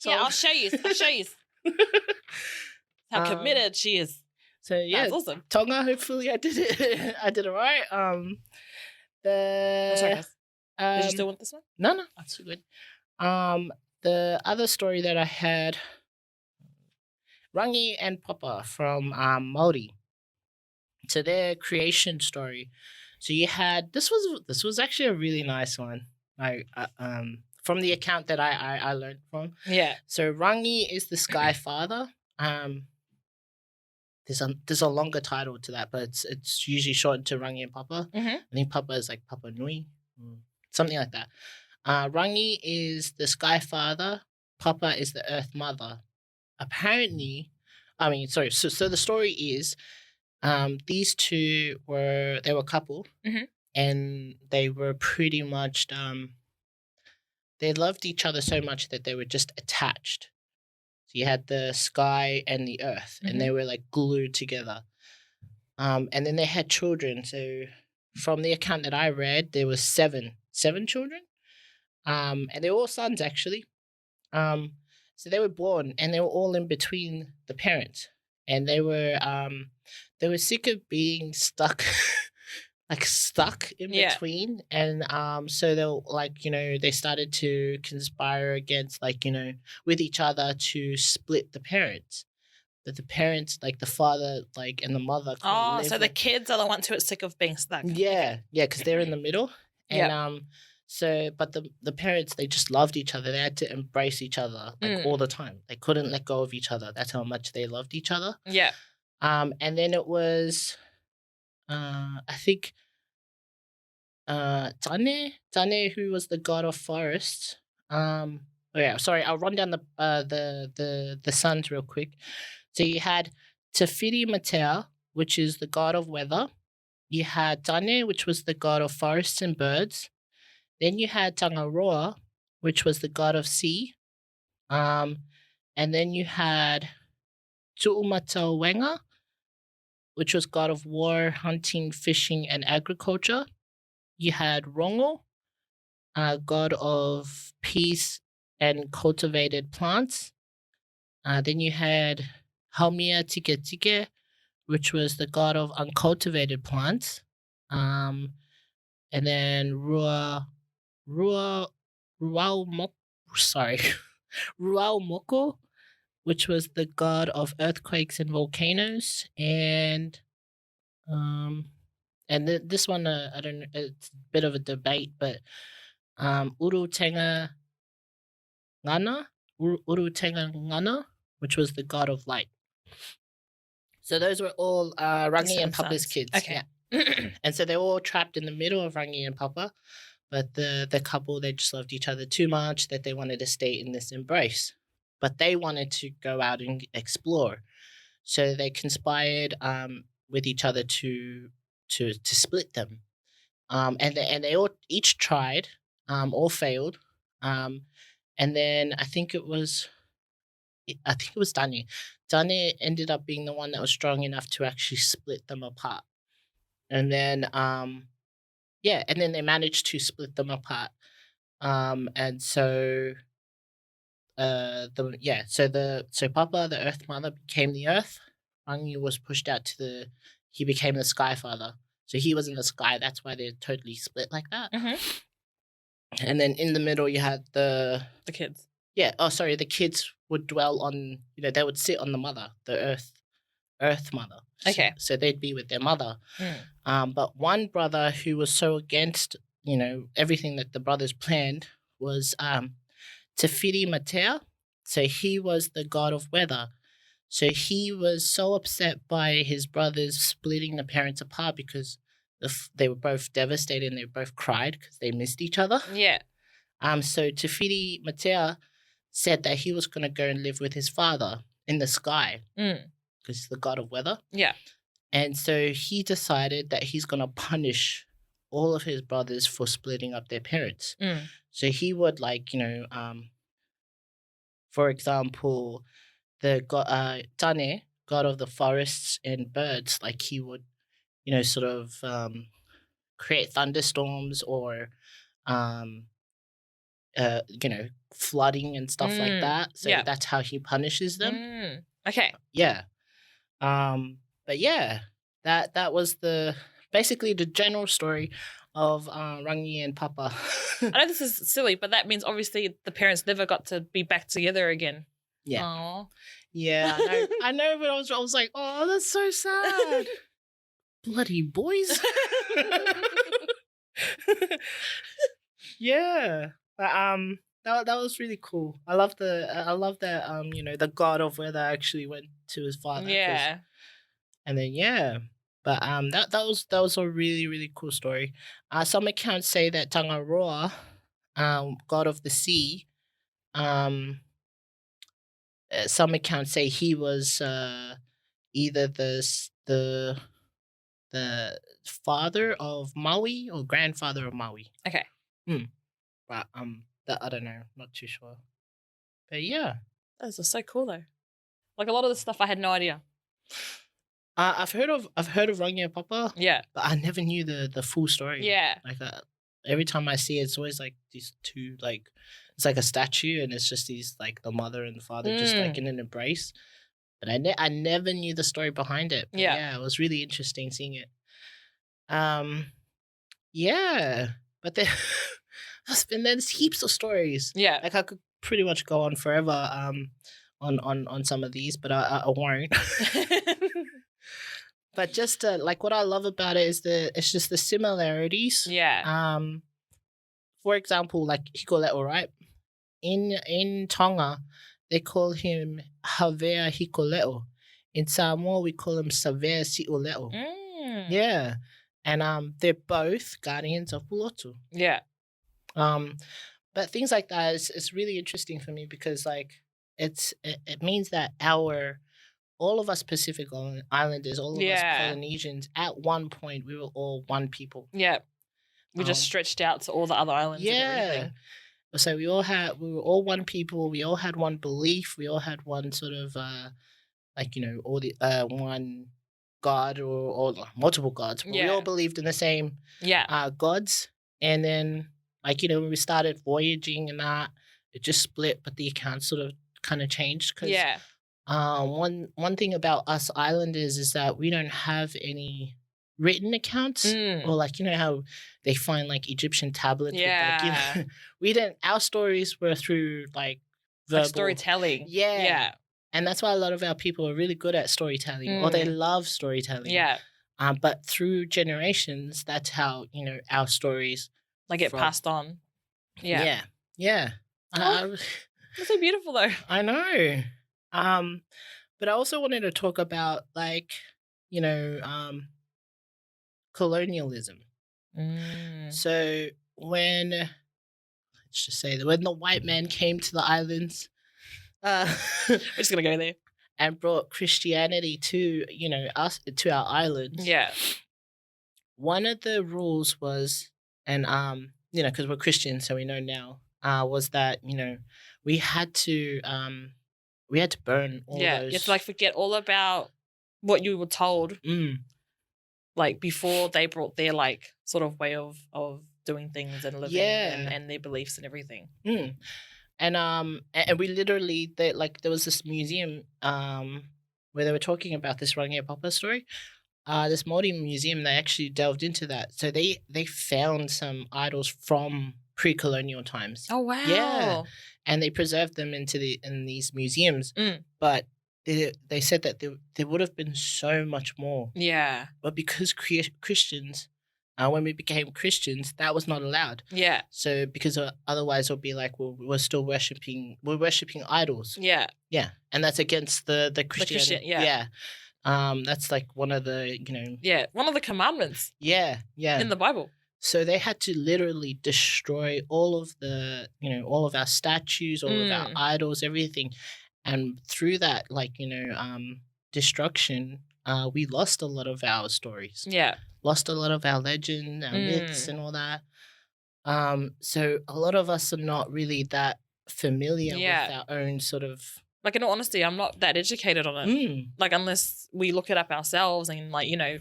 I'll show you. How committed she is. So yeah, that's awesome. Tonga, hopefully I did it. I did it right. I'm sorry, guys. Did you still want this one? No, that's good. The other story that I had, Rangi and Papa from Maui. So their creation story. So you had this was actually a really nice one. From the account that I learned from. Yeah. So Rangi is the Sky Father. There's a longer title to that, but it's usually shortened to Rangi and Papa. I think Papa is like Papa Nui, something like that. Rangi is the Sky Father. Papa is the Earth Mother. Apparently, so the story is, these two were a couple, and they were pretty much they loved each other so much that they were just attached. So you had the sky and the earth, and they were like glued together. And then they had children. So from the account that I read, there was seven children, and they were all sons actually. So they were born, and they were all in between the parents, and they were sick of being stuck in between. And so they were they started to conspire against with each other to split the parents. That the parents, like the father, and the mother. So the kids are the ones who are sick of being stuck. Yeah, because they're in the middle. And so, but the parents, they just loved each other. They had to embrace each other all the time. They couldn't let go of each other. That's how much they loved each other. Yeah. And then it was, I think, Tane, who was the god of forests. I'll run down the sons real quick. So you had Tefiri Matea, which is the god of weather. You had Tane, which was the god of forests and birds. Then you had Tangaroa, which was the god of sea. And then you had Tu'umata Wenga, which was god of war, hunting, fishing, and agriculture. You had Rongo, god of peace and cultivated plants. Then you had Haumia Tike Tike, which was the god of uncultivated plants. And then Ruaumoko, which was the god of earthquakes and volcanoes. And this one, I don't know, it's a bit of a debate, but Uru Tenga Ngana, which was the god of light. So those were all Rangi and Papa's kids. Okay. Yeah. And so they're all trapped in the middle of Rangi and Papa, but the couple, they just loved each other too much that they wanted to stay in this embrace. But they wanted to go out and explore. So they conspired with each other to split them. And they all each tried, all failed. And then I think it was Dani. Dani ended up being the one that was strong enough to actually split them apart. And then and then they managed to split them apart. And so so Papa, the Earth Mother, became the Earth. Rangi was pushed out to he became the Sky Father. So he was in the sky. That's why they're totally split like that. And then in the middle, you had the kids. Yeah. Oh, sorry. The kids would dwell on, they would sit on the mother, the Earth mother. Okay. So they'd be with their mother. But one brother who was so against, everything that the brothers planned was Tefiti Matea. So he was the god of weather. So he was so upset by his brothers splitting the parents apart because they were both devastated and they both cried because they missed each other. Yeah. So Tefiti Matea said that he was going to go and live with his father in the sky because he's the god of weather. Yeah. And so he decided that he's going to punish all of his brothers for splitting up their parents. So he would for example, the god, Tane, god of the forests and birds, he would, sort of create thunderstorms or, flooding and stuff like that. So that's how he punishes them. Okay. Yeah. But yeah, that was basically the general story of Rangi and Papa. I know this is silly, but that means obviously the parents never got to be back together again. Yeah. Aww. Yeah, I know, but I was like, oh, that's so sad. Bloody boys. Yeah. But that was really cool. I love that the god of weather actually went to his father. Yeah. And then but that was a really, really cool story. Some accounts say that Tangaroa, god of the sea, some accounts say he was either the father of Maui or grandfather of Maui. Okay. But that I don't know, not too sure. But yeah, those are so cool though. Like a lot of the stuff I had no idea. I've heard of Rangi and Papa. Yeah, but I never knew the full story. Yeah, every time I see it, it's always these two it's like a statue and it's just these the mother and the father just in an embrace. But I never knew the story behind it. But yeah, it was really interesting seeing it. Yeah, but there's heaps of stories. Yeah, I could pretty much go on forever on some of these, but I won't. But just what I love about it is it's just the similarities. Yeah. For example, Hikoleo, right? In Tonga, they call him Havea Hikoleo. In Samoa, we call him Savea Si'oleo. Yeah. And they're both guardians of Pulotu. Yeah. But things like that is really interesting for me because it means that all of us Pacific Islanders, all of us Polynesians, at one point we were all one people. Yeah. We just stretched out to all the other islands. Yeah. And everything. So we were all one people. We all had one belief. We all had one sort of all the one god or multiple gods. But we all believed in the same gods. And then when we started voyaging and that, it just split, but the accounts sort of kind of changed because one thing about us islanders is that we don't have any written accounts or how they find Egyptian tablets. With, we didn't. Our stories were through verbal storytelling. Yeah. And that's why a lot of our people are really good at storytelling or they love storytelling. Yeah. But through generations, that's how our stories get passed on. Yeah. Yeah. That's so beautiful though. I know. But I also wanted to talk about colonialism. So when the white man came to the islands, we're just gonna go there and brought Christianity to us to our islands. Yeah. One of the rules was, and because we're Christians, so we know now, was that we had to burn all those. Yeah, you have to forget all about what you were told. Before they brought their sort of way of doing things and living and their beliefs and everything. And we literally there was this museum where they were talking about this Rangi Papa story, this Maori museum, they actually delved into that. So they found some idols from pre-colonial times. Oh wow! Yeah, and they preserved them in these museums. But they said that there would have been so much more. Yeah. But because Christians, when we became Christians, that was not allowed. Yeah. So because otherwise it'll be like, well, we're worshipping idols. Yeah. Yeah, and that's against the Christian. Yeah. That's like one of the, Yeah, one of the commandments. Yeah. In the Bible. So they had to literally destroy all of all of our statues, all of our idols, everything. And through that, destruction, we lost a lot of our stories. Yeah. Lost a lot of our legend, our myths and all that. So a lot of us are not really that familiar with our own sort of... Like, in all honesty, I'm not that educated on it. Like, unless we look it up ourselves and,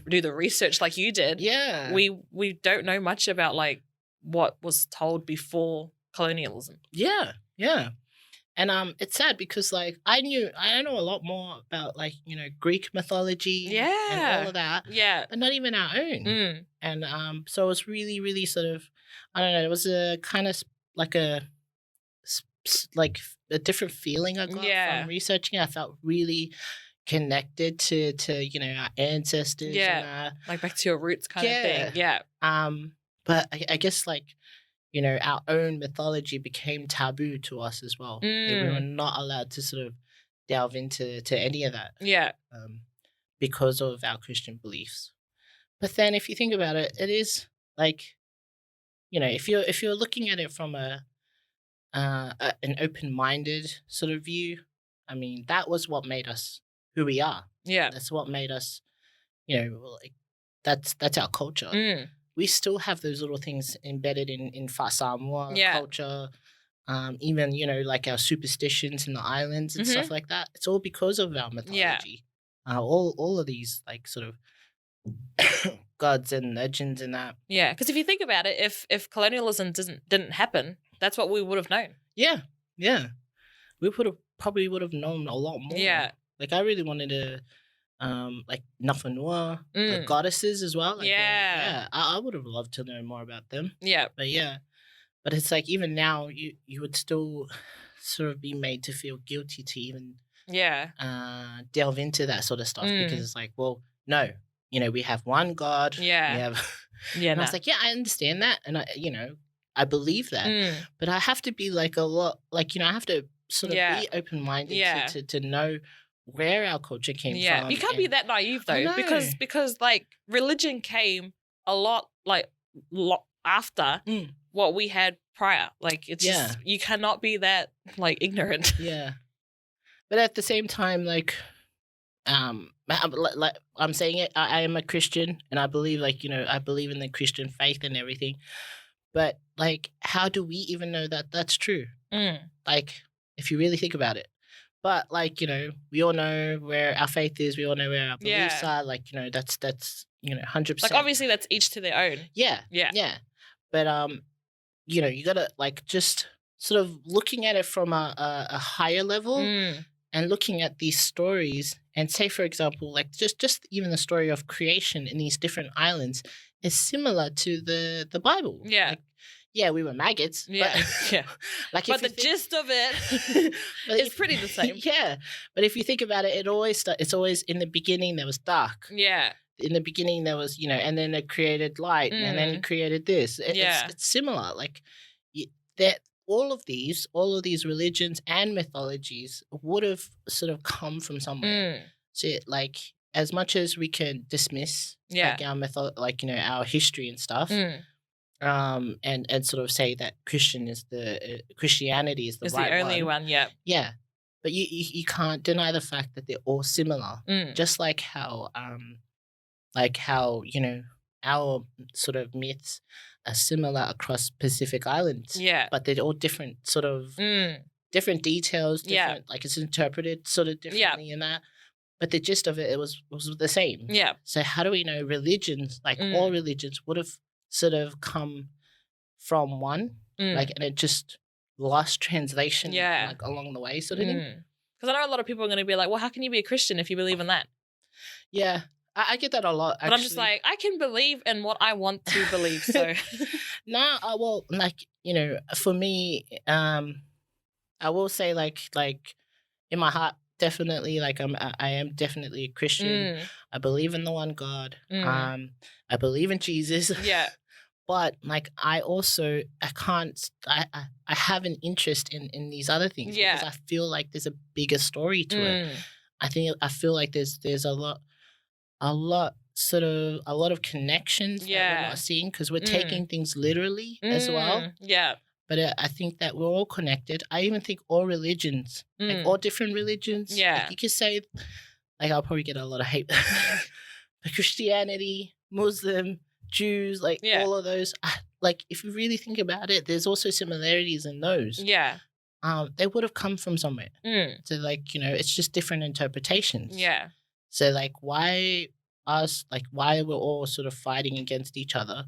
do the research like you did. Yeah. We don't know much about, what was told before colonialism. Yeah. Yeah. And it's sad because, I know a lot more about, Greek mythology and all of that. Yeah. But not even our own. And so it was really, really sort of, I don't know, it was a kind of a different feeling I got from researching. I felt really connected to our ancestors. Yeah. And, back to your roots kind of thing. Yeah. But I guess our own mythology became taboo to us as well. We were not allowed to sort of delve into any of that. Yeah. Because of our Christian beliefs. But then if you think about it, it is if you're looking at it from an open-minded sort of view, I mean, that was what made us who we are. Yeah. That's what made us, that's our culture. We still have those little things embedded in Samoa culture. Even, our superstitions in the islands and stuff like that. It's all because of our mythology. Yeah. All of these, sort of gods and legends and that. Yeah, because if you think about it, if colonialism didn't happen, that's what we would have known. Yeah, yeah. We probably would have known a lot more. Yeah. I really wanted to, Nafanua, the goddesses as well. I would have loved to know more about them. Yeah. But it's even now, you would still sort of be made to feel guilty to even delve into that sort of stuff because it's well, no, we have one God. Yeah. We have, and I was I understand that, and I believe that, but I have to be a lot, I have to sort of be open-minded to know where our culture came from. You can't be that naive though, because religion came a lot after what we had prior. It's just, you cannot be that ignorant. Yeah. But at the same time, I'm saying it, I am a Christian and I believe I believe in the Christian faith and everything. But how do we even know that that's true? If you really think about it. But we all know where our faith is. We all know where our beliefs are. That's 100%. Obviously that's each to their own. Yeah. But you gotta just sort of looking at it from a higher level and looking at these stories and say, for example, just even the story of creation in these different islands is similar to the Bible. Yeah. Yeah, we were maggots. Yeah, but, but the gist of it is pretty the same. Yeah, but if you think about it, it's always in the beginning there was dark. Yeah. In the beginning there was, and then it created light, and then it created this. It's similar. That all of these religions and mythologies would have sort of come from somewhere. So as much as we can dismiss our our history and stuff. And sort of say that Christianity is the right only one. Yeah. Yeah. But you can't deny the fact that they're all similar. Just like how our sort of myths are similar across Pacific Islands. Yeah. But they're all different sort of different details, different it's interpreted sort of differently in that. But the gist of it was the same. Yeah. So how do we know religions, all religions would have sort of come from one, and it just lost translation, along the way, sort of thing. Because I know a lot of people are going to be well, how can you be a Christian if you believe in that? Yeah, I get that a lot, actually. But I'm just like, I can believe in what I want to believe, so. No, well, like, you know, for me, I will say, like in my heart, definitely, like, I am definitely a Christian. I believe in the one God. I believe in Jesus. Yeah. But, like, I also, I have an interest in these other things. Yeah. Because I feel like there's a bigger story to it. I feel like there's a lot of connections that we're not seeing, because we're taking things literally as well. Yeah. But I think that we're all connected. I even think all religions, like all different religions. Yeah. Like, you could say, like, I'll probably get a lot of hate. But Christianity, Muslim, Jews, like all of those, like, if you really think about it, there's also similarities in those. Yeah. They would have come from somewhere. So, like, you know, it's just different interpretations. Yeah. So, like, why we're all sort of fighting against each other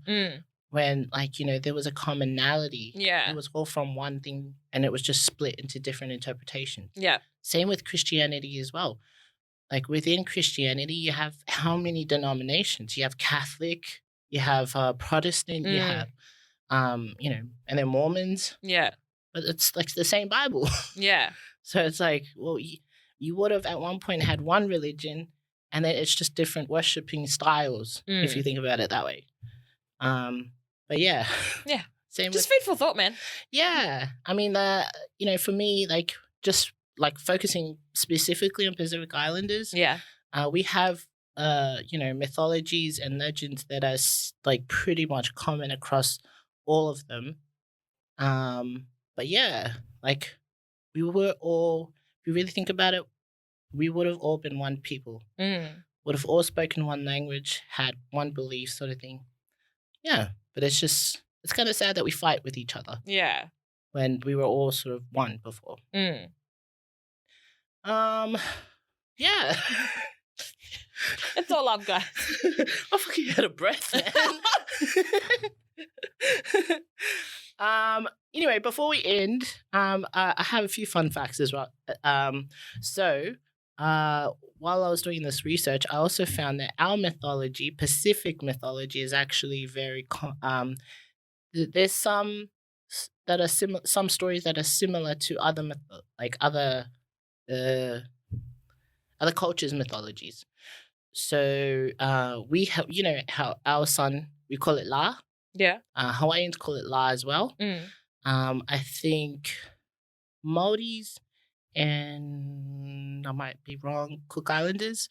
when, like, you know, there was a commonality. Yeah. It was all from one thing, and it was just split into different interpretations. Yeah. Same with Christianity as well. Like, within Christianity, you have how many denominations? You have Catholic, you have Protestant, you have, you know, and then Mormons. Yeah. But it's, like, the same Bible. Yeah. So it's like, well, you would have at one point had one religion, and then it's just different worshipping styles, if you think about it that way. But yeah. Yeah. Same just with, food for thought, man. Yeah. I mean, you know, for me, like, just, like, focusing specifically on Pacific Islanders. Yeah. We have, you know, mythologies and legends that are, like, pretty much common across all of them. But yeah, like, we were all, if you really think about it, we would have all been one people. Would have all spoken one language, had one belief, sort of thing. Yeah, but it's kind of sad that we fight with each other. Yeah. When we were all sort of one before. Yeah. It's all love, guys. I fucking had a breath, man. Anyway, before we end, I have a few fun facts as well. While I was doing this research, I also found that our mythology, Pacific mythology, is actually very there's some that are some stories that are similar to other cultures' mythologies. So we have, you know, how our sun, we call it La. Yeah. Hawaiians call it La as well. I think Maoris, and I might be wrong, Cook Islanders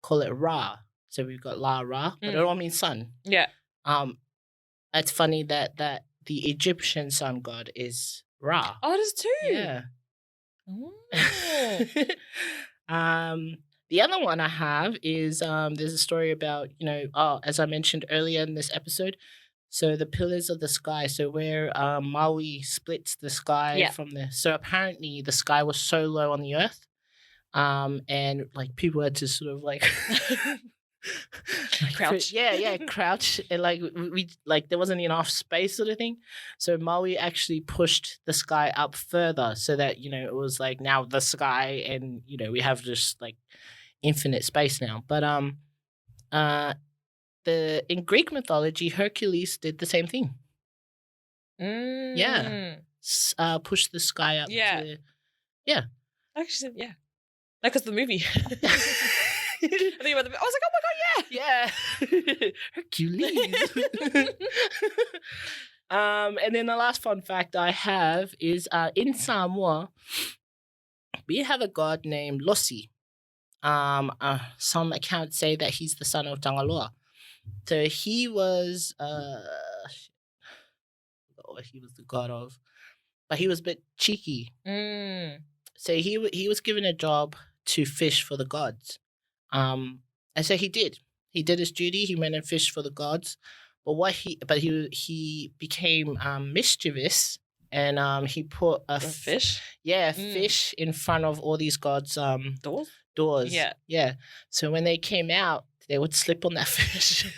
call it Ra. So we've got La Ra, but it all means sun. Yeah. It's funny that the Egyptian sun god is Ra. Oh, it is too. Yeah. The other one I have is there's a story about, you know, as I mentioned earlier in this episode, so the pillars of the sky, so where Maui splits the sky from the, so apparently the sky was so low on the earth, and, like, people had to sort of, like, crouch. Crouch, and, like, we like, there wasn't enough space, sort of thing. So Maui actually pushed the sky up further, so that, you know, it was like now the sky, and, you know, we have just, like, infinite space now. But in Greek mythology, Hercules did the same thing. Yeah, pushed the sky up. Actually, yeah. Like, it's the movie. I think about I was like, oh my god, yeah. Hercules. And then the last fun fact I have is in Samoa, we have a god named Losi. Some accounts say that he's the son of Tangaloa. So he was what he was the god of, but he was a bit cheeky. So he was given a job to fish for the gods. And so he did. He did his duty. He went and fished for the gods. But he became mischievous, and he put a fish. Yeah, fish in front of all these gods' doors. Yeah. So when they came out, they would slip on that fish,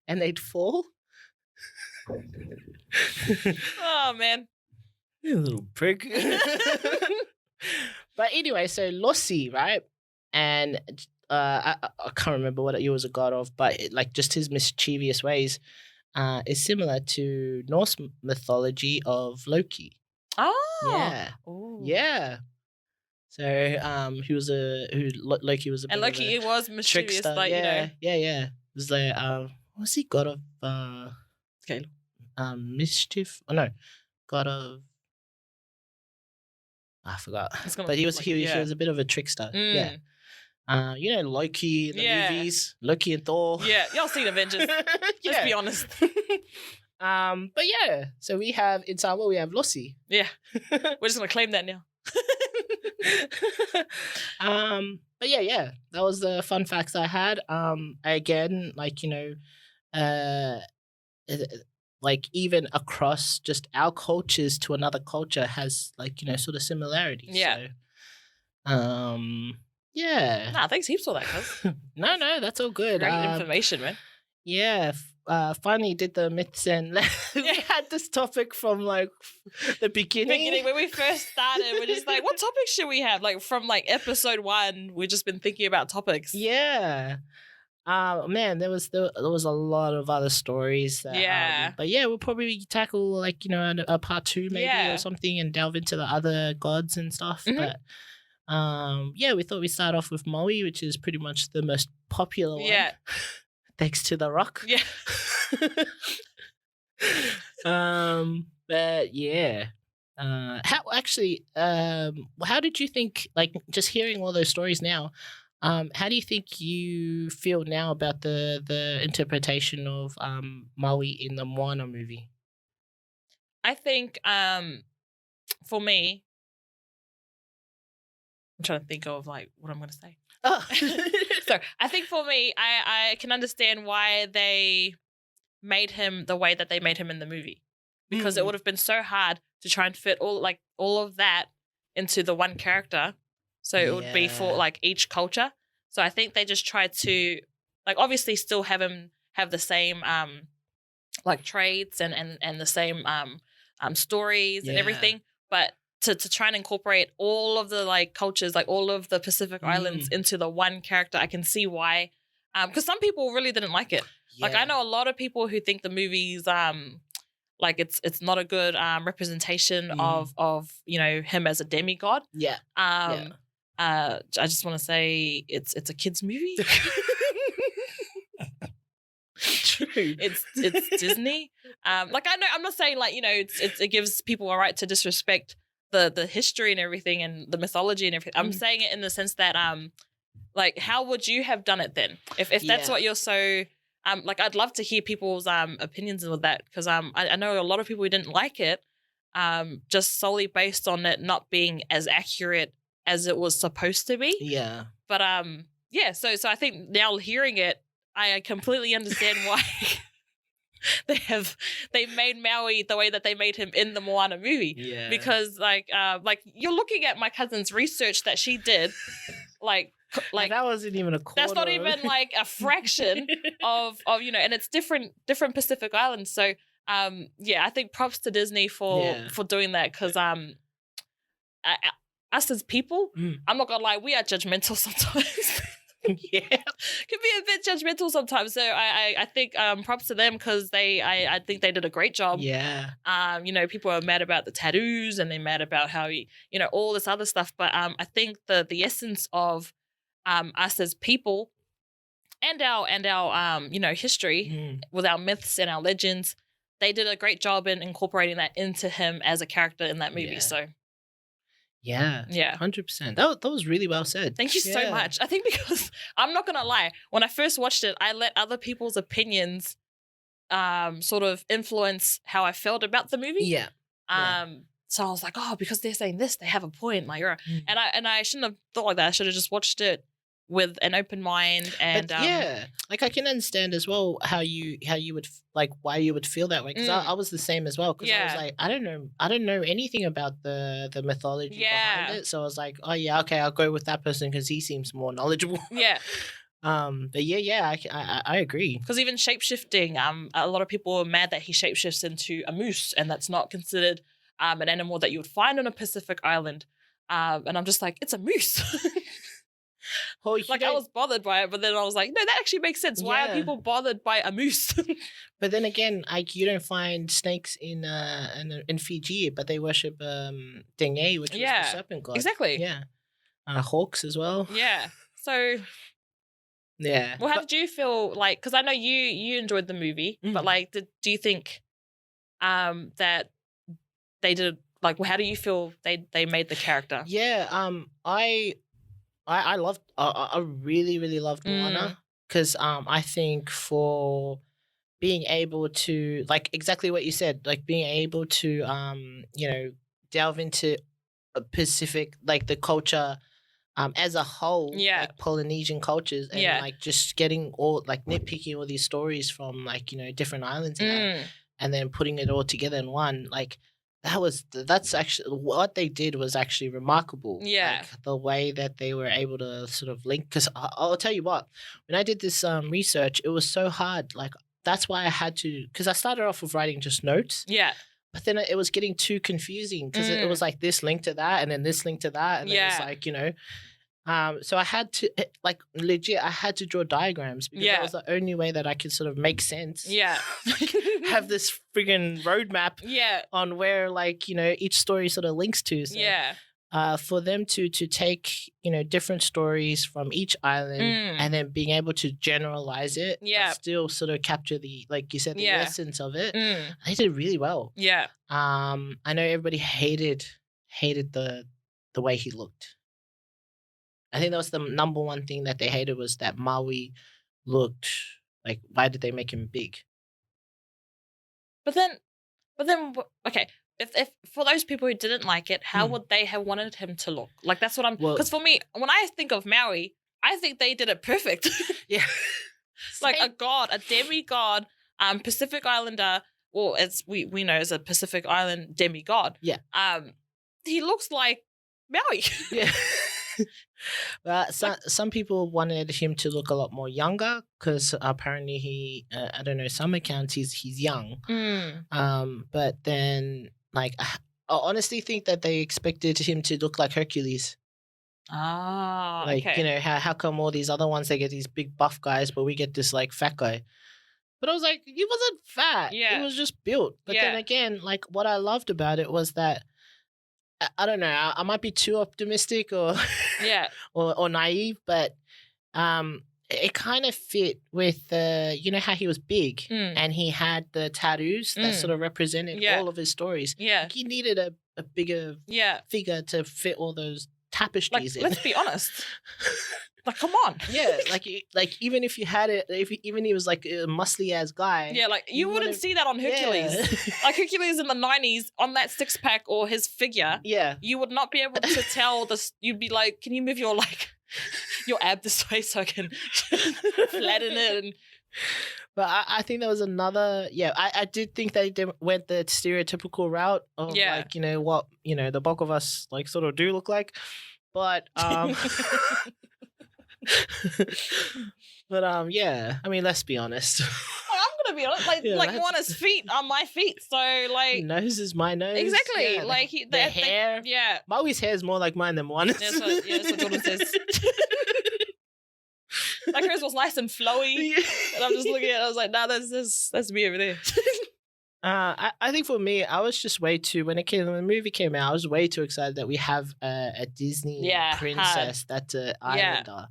and they'd fall. Oh man, you little prick. But anyway, so Losi, right? And I can't remember what he was a god of, but like just his mischievous ways is similar to Norse mythology of Loki. Oh, Yeah, ooh. yeah. So Loki was a bit And Loki of a was mischievous, trickster. like yeah. It was like what's he god of okay. mischief? Oh no, god of I forgot. But he was a bit of a trickster. Yeah. You know Loki in the movies, Loki and Thor. Yeah, y'all seen Avengers. Let's be honest. But yeah, so we have in Samoa we have Losi. Yeah, we're just gonna claim that now. But yeah, that was the fun facts I had. Again, like like even across just our cultures to another culture has like sort of similarities. Yeah. So, yeah. Nah, thanks heaps for that, cuz. No, that's all good. Great information, man. Yeah. Finally did the myths and we had this topic from like the beginning. When we first started, we're just like, what topics should we have? Like from like episode 1, we've just been thinking about topics. Yeah. Man, there was a lot of other stories. That, but yeah, we'll probably tackle like a part 2 maybe or something and delve into the other gods and stuff. Mm-hmm. But yeah, we thought we'd start off with Maui, which is pretty much the most popular one. Yeah. Thanks to The Rock. Yeah. But yeah. How did you think, like just hearing all those stories now, how do you think you feel now about the interpretation of Maui in the Moana movie? I think for me, I'm trying to think of like what I'm going to say. Oh. So I think for me, I can understand why they made him the way that they made him in the movie, because it would have been so hard to try and fit all of that into the one character. So it would be for like each culture. So I think they just tried to like obviously still have him have the same like traits and the same stories and everything, but to try and incorporate all of the like cultures, like all of the Pacific Islands into the one character, I can see why. Because some people really didn't like it. Yeah. Like I know a lot of people who think the movie's like it's not a good representation of him as a demigod. Yeah. I just want to say it's a kids movie. True. It's Disney. Like I know I'm not saying like it gives people a right to disrespect the history and everything and the mythology and everything. I'm saying it in the sense that like how would you have done it then if that's what you're so like I'd love to hear people's opinions with that, because I know a lot of people who didn't like it just solely based on it not being as accurate as it was supposed to be. Yeah. But yeah, so I think now hearing it, I completely understand why they made Maui the way that they made him in the Moana movie. Yeah. Because like you're looking at my cousin's research that she did, like that wasn't even a quarter. That's not even like a fraction of and it's different Pacific Islands. So yeah, I think props to Disney for doing that, because us as people, I'm not gonna lie, we are judgmental sometimes. Yeah, can be a bit judgmental sometimes. So I think props to them, because I think they did a great job. Yeah. People are mad about the tattoos and they're mad about how all this other stuff. But I think the essence of us as people and our history with our myths and our legends, they did a great job in incorporating that into him as a character in that movie. So. Yeah. 100%. That was really well said. Thank you so much. I think because I'm not going to lie, when I first watched it, I let other people's opinions sort of influence how I felt about the movie. Yeah. So I was like, oh, because they're saying this, they have a point. Like, and I shouldn't have thought like that. I should have just watched it with an open mind. And but like I can understand as well how you would like why you would feel that way, because I was the same as well, because I was like I don't know anything about the mythology behind it, so I was like, oh yeah, okay, I'll go with that person because he seems more knowledgeable. But I agree, because even shape-shifting, a lot of people are mad that he shapeshifts into a moose, and that's not considered an animal that you would find on a Pacific island, and I'm just like, it's a moose. Oh, I was bothered by it, but then I was like, no, that actually makes sense. Why are people bothered by a moose? But then again, like you don't find snakes in Fiji, but they worship Denge, which was the serpent god. Exactly. Yeah. Hawks as well. Yeah. So. Yeah. Well, how did you feel like? Because I know you enjoyed the movie, but like, do you think that they did like? How do you feel they made the character? Yeah. I loved. I really really loved Moana because I think for being able to like exactly what you said, like being able to delve into a Pacific like the culture as a whole, like Polynesian cultures, and like just getting all like nitpicking all these stories from like different islands and then putting it all together in one, like that's actually what they did was actually remarkable. Like, the way that they were able to sort of link, because I'll tell you what, when I did this research, it was so hard. Like that's why I had to, because I started off with writing just notes. Yeah. But then it was getting too confusing because it was like this link to that and then this link to that. And then it's like, so I had to like legit, I had to draw diagrams because that was the only way that I could sort of make sense. Yeah. Have this friggin' roadmap on where like, each story sort of links to. So, for them to take, different stories from each island and then being able to generalize it, but still sort of capture the, like you said, the essence of it. They did really well. Yeah. I know everybody hated the way he looked. I think that was the number one thing that they hated was that Maui looked like, why did they make him big? But then, okay. If for those people who didn't like it, how would they have wanted him to look? Like that's what I'm. Because for me, when I think of Maui, I think they did it perfect. Yeah, like a god, a demigod, Pacific Islander, or as we know as a Pacific Island demigod. Yeah. He looks like Maui. Yeah. Well, some people wanted him to look a lot more younger because apparently he, I don't know, some accounts he's young. But then, like, I honestly think that they expected him to look like Hercules. Ah, like okay. How come all these other ones they get these big buff guys, but we get this like fat guy? But I was like, he wasn't fat. Yeah, he was just built. But then again, like what I loved about it was that. I don't know. I might be too optimistic or or naive, but it kind of fit with how he was big and he had the tattoos that sort of represented all of his stories. Yeah, like he needed a bigger figure to fit all those tapestries in. Let's be honest. Like, come on. Yeah, like even if you had it, even he was like a muscly ass guy. Yeah, like you wouldn't see that on Hercules. Yeah. Like Hercules in the 90s on that 6-pack or his figure. Yeah, you would not be able to tell this. You'd be like, can you move your ab this way so I can flatten it? And... But I think there was another. Yeah, I did think they went the stereotypical route of like what the bulk of us like sort of do look like, but But yeah, I mean, let's be honest. I'm gonna be honest. Like Moana's feet are my feet, so like nose is my nose. Exactly. Yeah, like the hair. Maui's hair is more like mine than Moana's. That's what Jordan says. Like hers was nice and flowy, and I'm just looking at it. I was like, nah, that's me over there. I think for me, I was just way too when the movie came out. I was way too excited that we have a Disney princess that's an islander.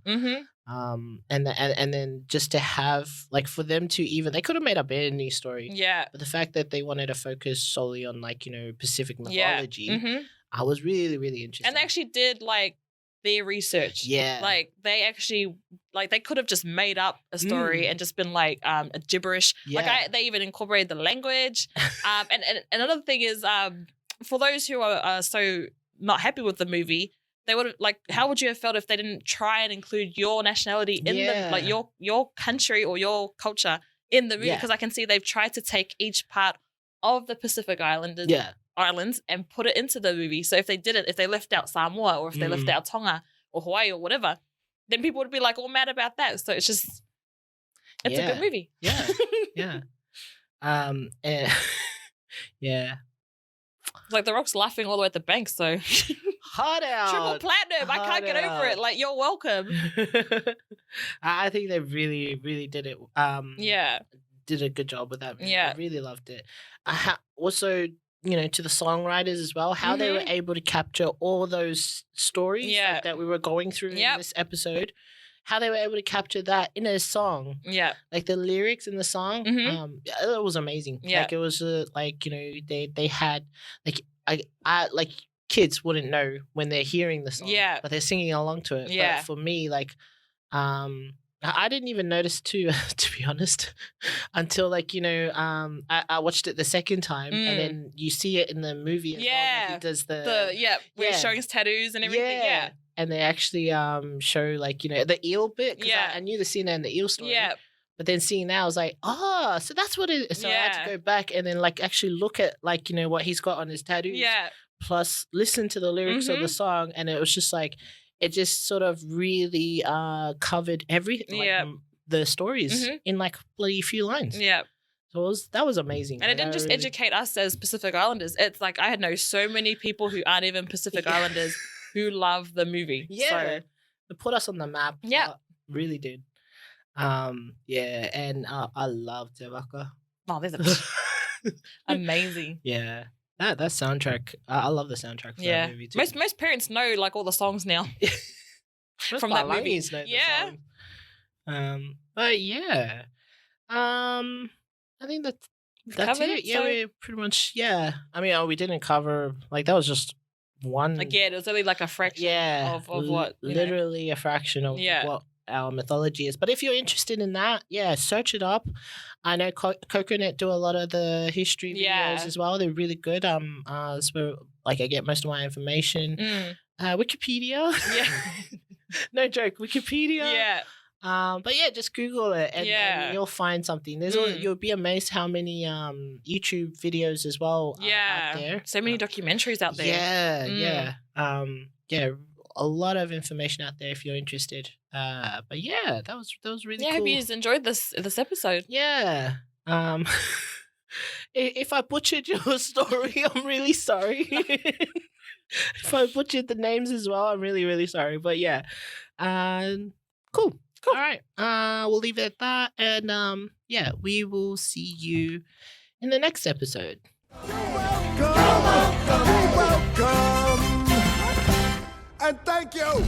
And then just to have like for them to even they could have made up any story. Yeah, but the fact that they wanted to focus solely on like Pacific mythology, I was really really interested. And they actually did like their research. Yeah, like they actually like they could have just made up a story and just been like a gibberish. Yeah. Like they even incorporated the language. And another thing is for those who are so not happy with the movie, they would have like how would you have felt if they didn't try and include your nationality in the like your country or your culture in the movie? Because I can see they've tried to take each part of the Pacific Islanders. Islands and put it into the movie. So if they didn't, if they left out Samoa or if they left out Tonga or Hawaii or whatever, then people would be like all mad about that. So it's just, it's a good movie. Yeah. Yeah. And yeah. Like The Rock's laughing all the way at the bank, so Hard out. triple platinum. I can't get over it. Like, you're welcome. I think they really, really did it. Did a good job with that movie. Yeah. I really loved it. Also, to the songwriters as well, how they were able to capture all those stories that we were going through in this episode. How they were able to capture that in a song. Yeah. Like the lyrics in the song. It was amazing. Yeah. Like it was they had I like kids wouldn't know when they're hearing the song. Yeah. But they're singing along to it. Yeah. But for me, like I didn't even notice to be honest, until I watched it the second time and then you see it in the movie as well. Like he does where he's showing his tattoos and everything. Yeah. And they actually show the eel bit. I knew the Cena and the eel story. Yeah. But then seeing that, I was like, so that's what it is. So I had to go back and then actually look at what he's got on his tattoos. Yeah. Plus listen to the lyrics of the song. And it was just it just sort of really covered everything, the stories in bloody few lines. Yeah. So that was amazing. And it didn't just educate us as Pacific Islanders. It's I know so many people who aren't even Pacific Islanders who love the movie. Yeah. So, it put us on the map. Yeah. Really did. And I love Te Waka. Oh, there's amazing. Yeah. That soundtrack, I love the soundtrack for that movie too. Most parents know all the songs now from that movie. Yeah. But yeah. I think that's it. Yeah, we pretty much I mean, we didn't cover that was just one. Again, it was only a fraction of what literally a fraction of what our mythology is. But if you're interested in that, search it up. I know Coconut do a lot of the history videos as well. They're really good. That's where I get most of my information. Wikipedia. Yeah. No joke. Wikipedia. Yeah. But just Google it and you'll find something. You'll be amazed how many YouTube videos as well are out there. So many documentaries out there. Yeah. A lot of information out there if you're interested. But that was really cool. I hope you enjoyed this episode. Yeah. If I butchered your story, I'm really sorry. If I butchered the names as well, I'm really, really sorry. But cool. All right. We'll leave it at that. And we will see you in the next episode. You're welcome. And thank you.